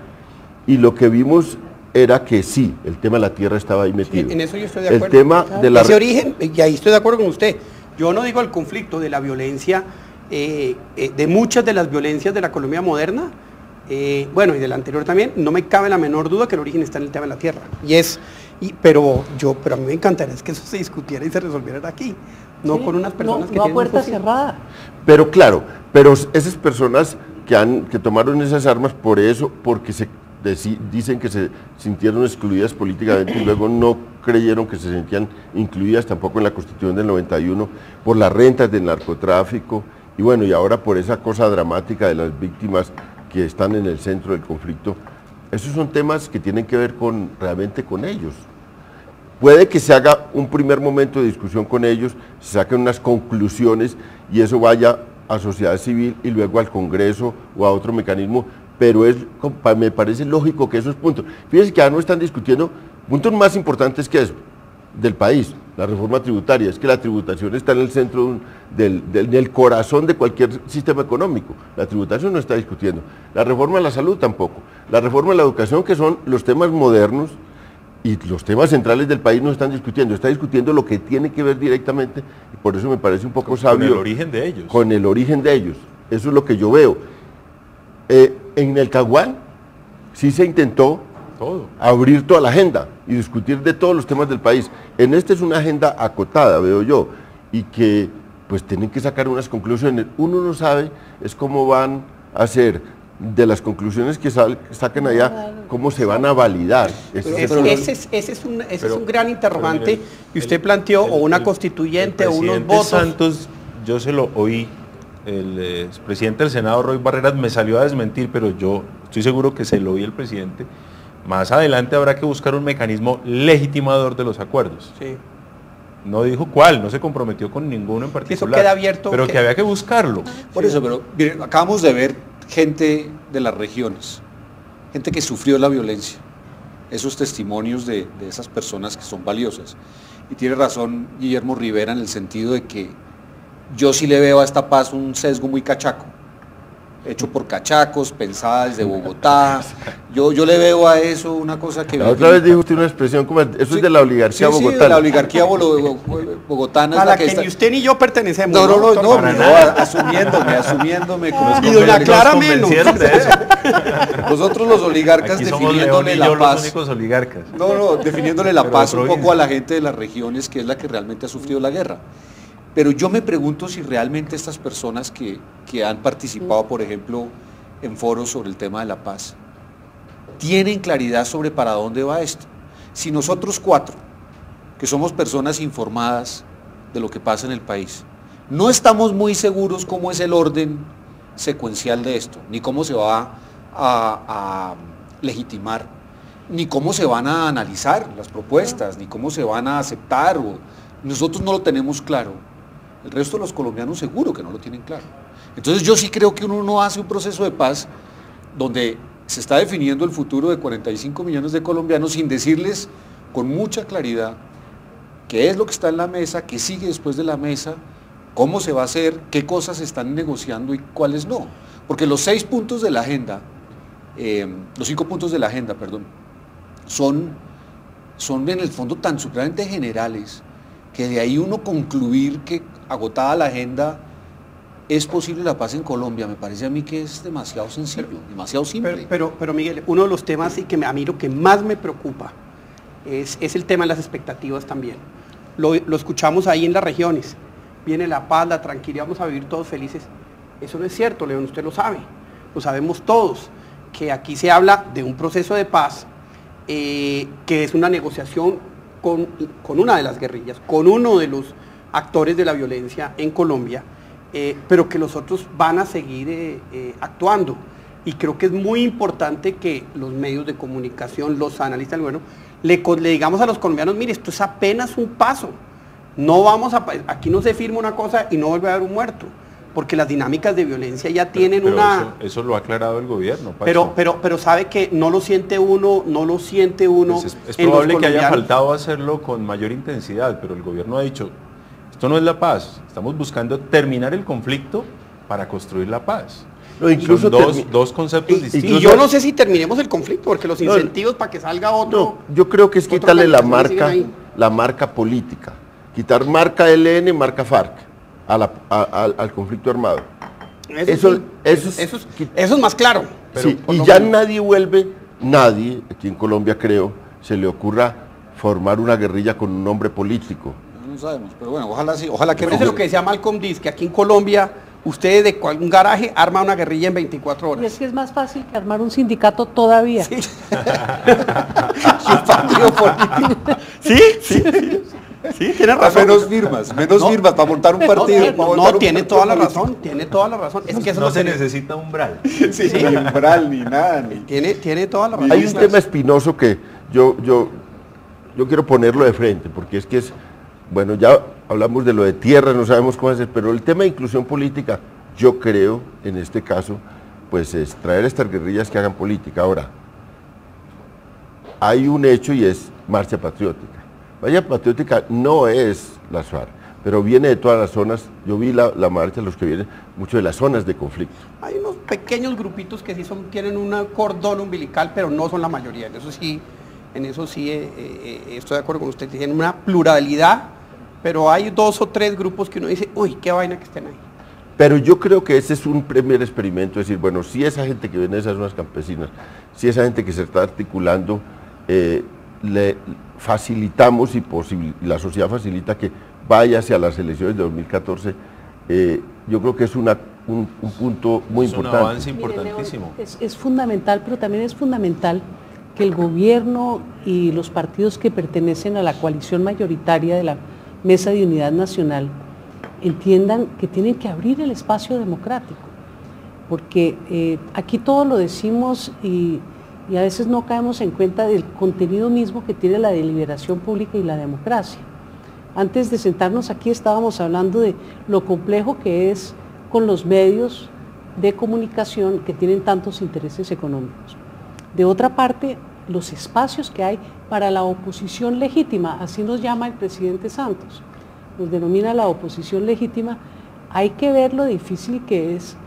Y lo que vimos era que sí, el tema de la tierra estaba ahí metido. Sí, en eso yo estoy de acuerdo. El tema de ese origen, y ahí estoy de acuerdo con usted. Yo no digo el conflicto de la violencia, de muchas de las violencias de la Colombia moderna, bueno, y de la anterior también, no me cabe la menor duda que el origen está en el tema de la tierra. Pero a mí me encantaría que eso se discutiera y se resolviera aquí, no con unas personas que no tienen a puerta cerrada. Pero claro, esas personas que tomaron esas armas por eso, porque dicen que se sintieron excluidas políticamente y luego no creyeron que se sentían incluidas tampoco en la Constitución del 91 por las rentas del narcotráfico y bueno, y ahora por esa cosa dramática de las víctimas que están en el centro del conflicto. Esos son temas que tienen que ver realmente con ellos. Puede que se haga un primer momento de discusión con ellos, se saquen unas conclusiones y eso vaya a sociedad civil y luego al Congreso o a otro mecanismo, pero me parece lógico que esos puntos, fíjense que ya no están discutiendo puntos más importantes que eso, del país, la reforma tributaria, es que la tributación está en el centro del corazón de cualquier sistema económico. La tributación no está discutiendo. La reforma de la salud tampoco. La reforma de la educación, que son los temas modernos y los temas centrales del país, no están discutiendo. Está discutiendo lo que tiene que ver directamente, y por eso me parece un poco sabio. Con el origen de ellos. Con el origen de ellos. Eso es lo que yo veo. En el Caguán sí se intentó abrir toda la agenda y discutir de todos los temas del país. En este es una agenda acotada, veo yo, y que pues tienen que sacar unas conclusiones. Uno no sabe es cómo van a hacer de las conclusiones que saquen allá, cómo se van a validar. Ese es un gran interrogante, y usted planteó o una constituyente o unos votos. Santos, yo se lo oí, el presidente del Senado, Roy Barreras, me salió a desmentir, pero yo estoy seguro que se lo oí el presidente. Más adelante habrá que buscar un mecanismo legitimador de los acuerdos. Sí. No dijo cuál, no se comprometió con ninguno en particular. Eso queda abierto. Pero que había que buscarlo. Por eso, pero miren, acabamos de ver gente de las regiones, gente que sufrió la violencia, esos testimonios de esas personas que son valiosas. Y tiene razón Guillermo Rivera en el sentido de que yo sí le veo a esta paz un sesgo muy cachaco, hecho por cachacos, pensada desde Bogotá. Yo le veo a eso una cosa que... La otra vez dijo usted una expresión como, eso sí, es de la oligarquía bogotana. Sí, de la oligarquía bogotana. A la que ni usted ni yo pertenecemos. No, asumiéndome. Y doña Clara menos. Nosotros los oligarcas definiéndole la paz. Los únicos oligarcas. Definiéndole la paz un poco a la gente de las regiones, que es la que realmente ha sufrido la guerra. Pero yo me pregunto si realmente estas personas que han participado, por ejemplo, en foros sobre el tema de la paz, tienen claridad sobre para dónde va esto. Si nosotros cuatro, que somos personas informadas de lo que pasa en el país, no estamos muy seguros cómo es el orden secuencial de esto, ni cómo se va a legitimar, ni cómo se van a analizar las propuestas, ni cómo se van a aceptar, nosotros no lo tenemos claro. El resto de los colombianos seguro que no lo tienen claro. Entonces yo sí creo que uno no hace un proceso de paz donde se está definiendo el futuro de 45 millones de colombianos sin decirles con mucha claridad qué es lo que está en la mesa, qué sigue después de la mesa, cómo se va a hacer, qué cosas se están negociando y cuáles no. Porque los 6 puntos de la agenda, los 5 puntos de la agenda, perdón, son en el fondo tan supremamente generales que de ahí uno concluir que agotada la agenda es posible la paz en Colombia, me parece a mí que es demasiado sencillo, demasiado simple. Pero Miguel, uno de los temas y que a mí lo que más me preocupa es el tema de las expectativas también. Lo escuchamos ahí en las regiones, viene la paz, la tranquilidad, vamos a vivir todos felices. Eso no es cierto, León, usted lo sabe, lo sabemos todos, que aquí se habla de un proceso de paz que es una negociación con una de las guerrillas, con uno de los actores de la violencia en Colombia, pero que los otros van a seguir actuando. Y creo que es muy importante que los medios de comunicación, los analistas, le digamos a los colombianos, mire, esto es apenas un paso. Aquí no se firma una cosa y no vuelve a haber un muerto, porque las dinámicas de violencia ya tienen Eso lo ha aclarado el gobierno, Pacho. Pero sabe que no lo siente uno. Pues es probable que haya faltado hacerlo con mayor intensidad, pero el gobierno ha dicho, esto no es la paz, estamos buscando terminar el conflicto para construir la paz. Incluso son dos conceptos distintos. Y yo no sé si terminemos el conflicto, porque los incentivos para que salga otro... yo creo que es quitarle la marca política, quitar marca ELN, marca FARC al conflicto armado. Eso es más claro. Sí, y ya nadie aquí en Colombia creo, se le ocurra formar una guerrilla con un nombre político. No sabemos, pero bueno, ojalá que no. Eso es lo que decía Malcolm Diz, que aquí en Colombia usted de un garaje arma una guerrilla en 24 horas. Y es que es más fácil que armar un sindicato todavía. Sí. Un partido político. Sí, tiene razón. Menos firmas para montar un partido. Tiene toda la razón. Es que eso no se necesita umbral. Sí, ni umbral, ni nada. Tiene toda la razón. Hay un tema espinoso que yo quiero ponerlo de frente, porque es que ya hablamos de lo de tierra, no sabemos cómo hacer, pero el tema de inclusión política, yo creo, en este caso, pues es traer estas guerrillas que hagan política. Ahora, hay un hecho y es marcha patriótica. Valla Patriótica no es las FARC, pero viene de todas las zonas. Yo vi la marcha, los que vienen, mucho de las zonas de conflicto. Hay unos pequeños grupitos que sí tienen un cordón umbilical, pero no son la mayoría. En eso sí estoy de acuerdo con usted. Tienen una pluralidad, pero hay 2 o 3 grupos que uno dice, uy, qué vaina que estén ahí. Pero yo creo que ese es un primer experimento, es decir, bueno, si esa gente que viene de esas zonas campesinas, si esa gente que se está articulando, le facilitamos y la sociedad facilita que vaya hacia las elecciones de 2014, yo creo que es un punto muy importante. Es un avance importantísimo. Es fundamental, pero también es fundamental que el gobierno y los partidos que pertenecen a la coalición mayoritaria de la Mesa de Unidad Nacional entiendan que tienen que abrir el espacio democrático, porque aquí todo lo decimos y a veces no caemos en cuenta del contenido mismo que tiene la deliberación pública y la democracia. Antes de sentarnos aquí estábamos hablando de lo complejo que es con los medios de comunicación que tienen tantos intereses económicos. De otra parte, los espacios que hay para la oposición legítima, así nos llama el presidente Santos, nos denomina la oposición legítima. Hay que ver lo difícil que es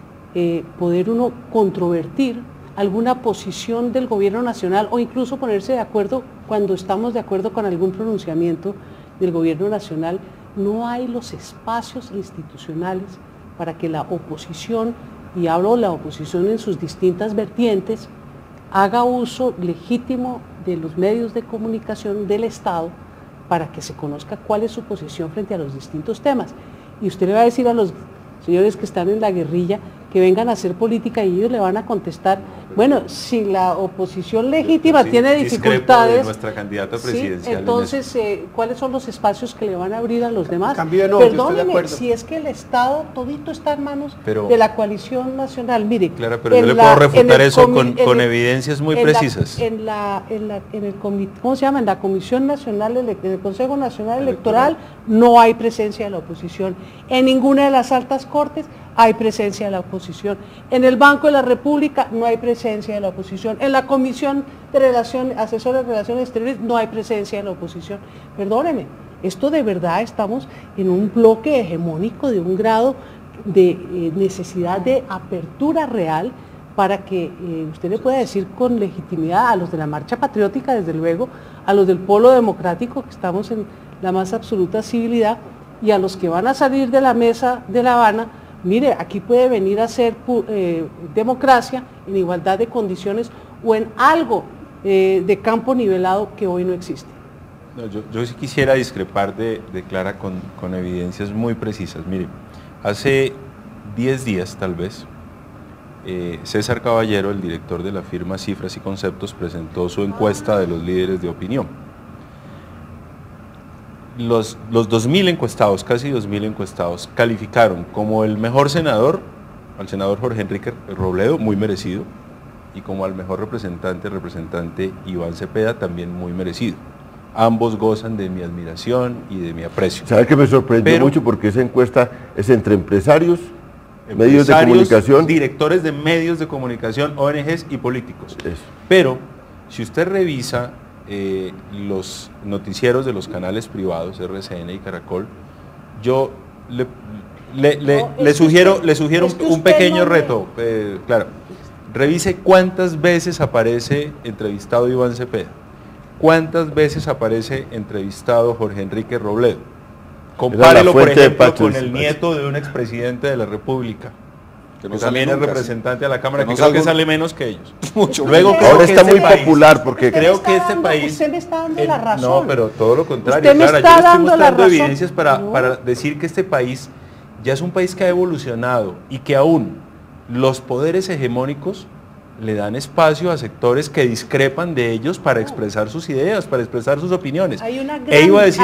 poder uno controvertir alguna posición del gobierno nacional o incluso ponerse de acuerdo cuando estamos de acuerdo con algún pronunciamiento del gobierno nacional. No hay los espacios institucionales para que la oposición, y hablo de la oposición en sus distintas vertientes, haga uso legítimo de los medios de comunicación del Estado para que se conozca cuál es su posición frente a los distintos temas. Y usted le va a decir a los señores que están en la guerrilla que vengan a hacer política y ellos le van a contestar, bueno, si la oposición legítima tiene dificultades, de nuestra candidata presidencial, sí, entonces, ¿cuáles son los espacios que le van a abrir a los demás? Perdóneme, si es que el Estado todito está en manos de la coalición nacional, mire. Claro, pero yo le puedo refutar eso con evidencias muy precisas. ¿Cómo se llama? En la Comisión Nacional, en el Consejo Nacional Electoral, no hay presencia de la oposición. En ninguna de las altas cortes hay presencia de la oposición. En el Banco de la República no hay presencia de la oposición. En la Comisión de Asesora de Relaciones Exteriores no hay presencia de la oposición. Perdóneme, esto de verdad estamos en un bloque hegemónico de un grado de necesidad de apertura real para que usted le pueda decir con legitimidad a los de la Marcha Patriótica, desde luego, a los del Polo Democrático, que estamos en la más absoluta civilidad, y a los que van a salir de la mesa de La Habana, mire, aquí puede venir a ser democracia en igualdad de condiciones o en algo de campo nivelado que hoy no existe. No, yo sí quisiera discrepar de Clara con evidencias muy precisas. Mire, hace 10 días tal vez, César Caballero, el director de la firma Cifras y Conceptos, presentó su encuesta de los líderes de opinión. Los 2.000 encuestados, casi 2.000 encuestados, calificaron como el mejor senador al senador Jorge Enrique Robledo, muy merecido, y como al mejor representante Iván Cepeda, también muy merecido. Ambos gozan de mi admiración y de mi aprecio. ¿Sabe que me sorprendió mucho? Porque esa encuesta es entre empresarios, medios de comunicación, directores de medios de comunicación, ONGs y políticos. Eso. Pero si usted revisa los noticieros de los canales privados, RCN y Caracol, yo le sugiero un pequeño reto, claro. Revise cuántas veces aparece entrevistado Iván Cepeda, cuántas veces aparece entrevistado Jorge Enrique Robledo. Compárelo, por ejemplo, con el nieto de un expresidente de la República, que también es representante a la Cámara, que creo que sale menos que ellos. Luego ahora está muy popular, porque creo que este país... Usted me está dando la razón. No, pero todo lo contrario. Usted me está yo le estoy dando mostrando evidencias para decir que este país ya es un país que ha evolucionado y que aún los poderes hegemónicos le dan espacio a sectores que discrepan de ellos para expresar sus ideas, para expresar sus opiniones. Iba a decir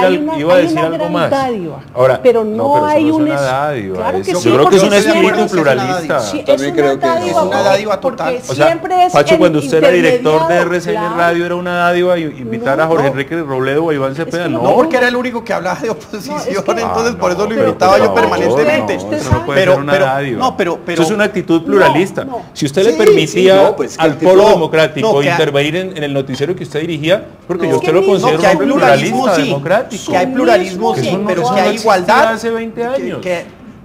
algo más. Dádiva, ahora, pero no hay una dádiva. Claro que yo sí, creo que es un espíritu pluralista. Sí, también creo que es una dádiva total. O sea, Pacho, cuando usted era director de RCN Radio, era una dádiva invitar a Jorge Enrique Robledo o a Iván Cepeda. No, porque era el único que hablaba de oposición, entonces por eso lo invitaba yo permanentemente. Eso no puede ser una dádiva. Eso es una actitud pluralista. Si usted le permitía no, pues, al polo democrático intervenir en el noticiero que usted dirigía, porque yo usted lo considero que hay pluralismo, sí, democrático. que hay pluralismo, sí, pero que hay igualdad. Hace 20 años.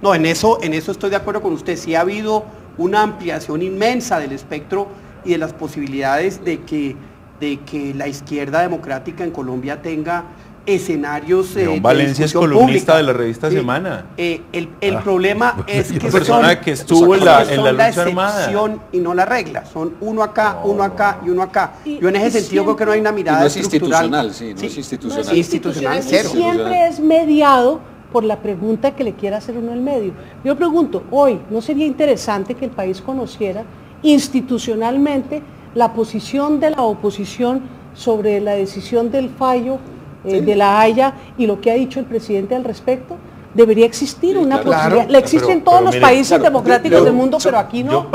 No, en eso estoy de acuerdo con usted. Sí ha habido una ampliación inmensa del espectro y de las posibilidades de que la izquierda democrática en Colombia tenga escenarios de Valencia es columnista de la revista Semana. El problema es que persona que estuvo en la lucha armada y no la regla, son uno acá y uno acá. Yo en ese sentido creo que no hay una mirada estructural. No es institucional. Institucional cero. Siempre es mediado por la pregunta que le quiera hacer uno al medio. Yo pregunto, hoy, ¿no sería interesante que el país conociera institucionalmente la posición de la oposición sobre la decisión del fallo de la Haya y lo que ha dicho el presidente al respecto? Debería existir una posibilidad. La existe en todos los países democráticos del mundo, pero aquí no.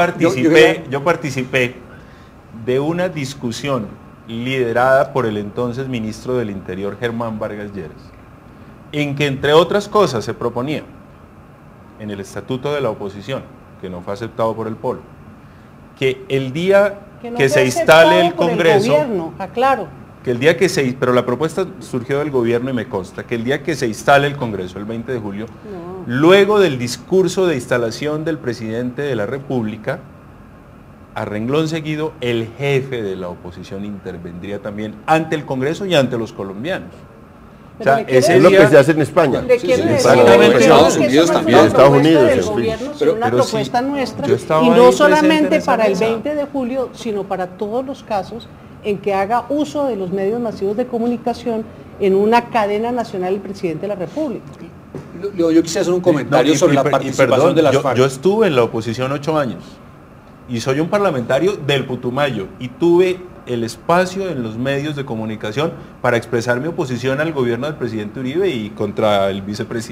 Yo participé de una discusión liderada por el entonces ministro del Interior, Germán Vargas Lleras, en que entre otras cosas se proponía en el estatuto de la oposición, que no fue aceptado por el Polo, que el día que se instale el Congreso, que el día que pero la propuesta surgió del gobierno y me consta, que el día que se instale el Congreso, el 20 de julio, luego del discurso de instalación del presidente de la República, a renglón seguido, el jefe de la oposición intervendría también ante el Congreso y ante los colombianos. O sea, ese es lo que se hace en España. En Estados Unidos también. En Estados Unidos. Una propuesta nuestra, y no solamente para el 20 de julio, sino para todos los casos en que haga uso de los medios masivos de comunicación en una cadena nacional del presidente de la República. Yo quisiera hacer un comentario sobre la participación de las FARC. Yo estuve en la oposición 8 años y soy un parlamentario del Putumayo y tuve el espacio en los medios de comunicación para expresar mi oposición al gobierno del presidente Uribe y contra el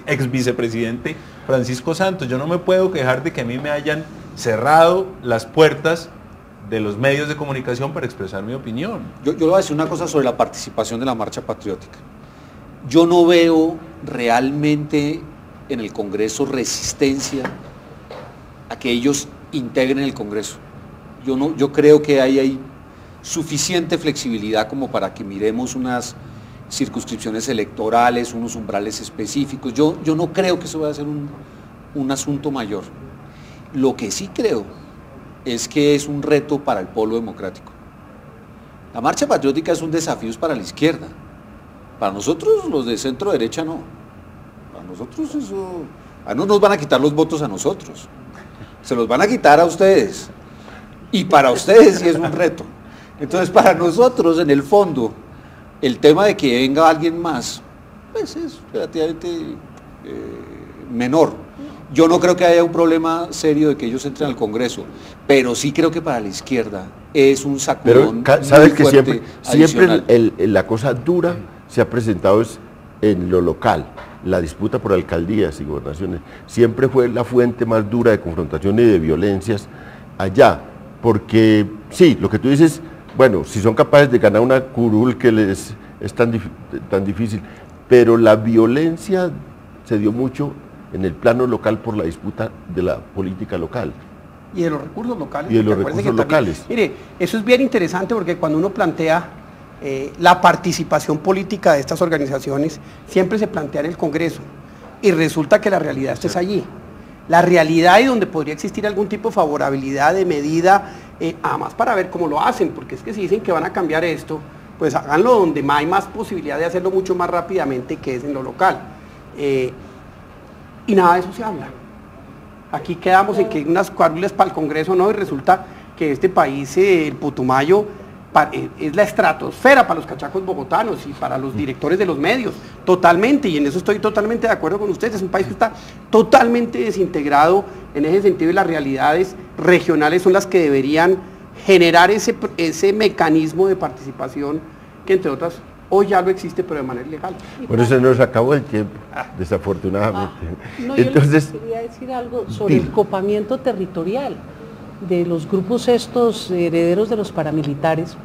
ex vicepresidente Francisco Santos. Yo no me puedo quejar de que a mí me hayan cerrado las puertas de los medios de comunicación para expresar mi opinión. Yo le voy a decir una cosa sobre la participación de la Marcha Patriótica. Yo no veo realmente en el Congreso resistencia a que ellos integren el Congreso. Yo creo que hay suficiente flexibilidad como para que miremos unas circunscripciones electorales, unos umbrales específicos. Yo no creo que eso vaya a ser un asunto mayor. Lo que sí creo es que es un reto para el polo democrático. La Marcha Patriótica es un desafío para la izquierda. Para nosotros, los de centro derecha, no. Para nosotros eso... no nos van a quitar los votos a nosotros. Se los van a quitar a ustedes. Y para ustedes sí es un reto. Entonces, para nosotros, en el fondo, el tema de que venga alguien más, pues es relativamente menor. Yo no creo que haya un problema serio de que ellos entren al Congreso, pero sí creo que para la izquierda es un sacudón. Pero sabes que siempre la cosa dura se ha presentado en lo local. La disputa por alcaldías y gobernaciones siempre fue la fuente más dura de confrontación y de violencias allá, porque sí, lo que tú dices, bueno, si son capaces de ganar una curul que les es tan difícil, pero la violencia se dio mucho en el plano local por la disputa de la política local. Y de los recursos locales. Y de los recursos locales. Mire, eso es bien interesante porque cuando uno plantea la participación política de estas organizaciones, siempre se plantea en el Congreso y resulta que la realidad es allí. La realidad y donde podría existir algún tipo de favorabilidad de medida, además para ver cómo lo hacen, porque es que si dicen que van a cambiar esto, pues háganlo donde hay más posibilidad de hacerlo mucho más rápidamente, que es en lo local. Y nada de eso se habla. Aquí quedamos en que hay unas cuárulas para el Congreso, ¿no? Y resulta que este país, el Putumayo, es la estratosfera para los cachacos bogotanos y para los directores de los medios, totalmente, y en eso estoy totalmente de acuerdo con ustedes. Es un país que está totalmente desintegrado en ese sentido y las realidades regionales son las que deberían generar ese mecanismo de participación que, entre otras, hoy ya lo existe, pero de manera ilegal. Bueno, se nos acabó el tiempo, desafortunadamente. Entonces, yo quería decir algo sobre el copamiento territorial de los grupos estos herederos de los paramilitares,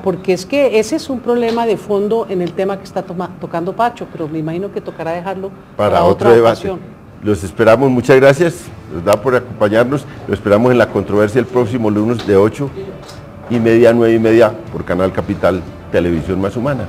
porque es que ese es un problema de fondo en el tema que está tocando Pacho, pero me imagino que tocará dejarlo para otra ocasión. Los esperamos, muchas gracias, nos da por acompañarnos, lo esperamos en La Controversia el próximo lunes de 8:30 a 9:30 por Canal Capital, Televisión Más Humana.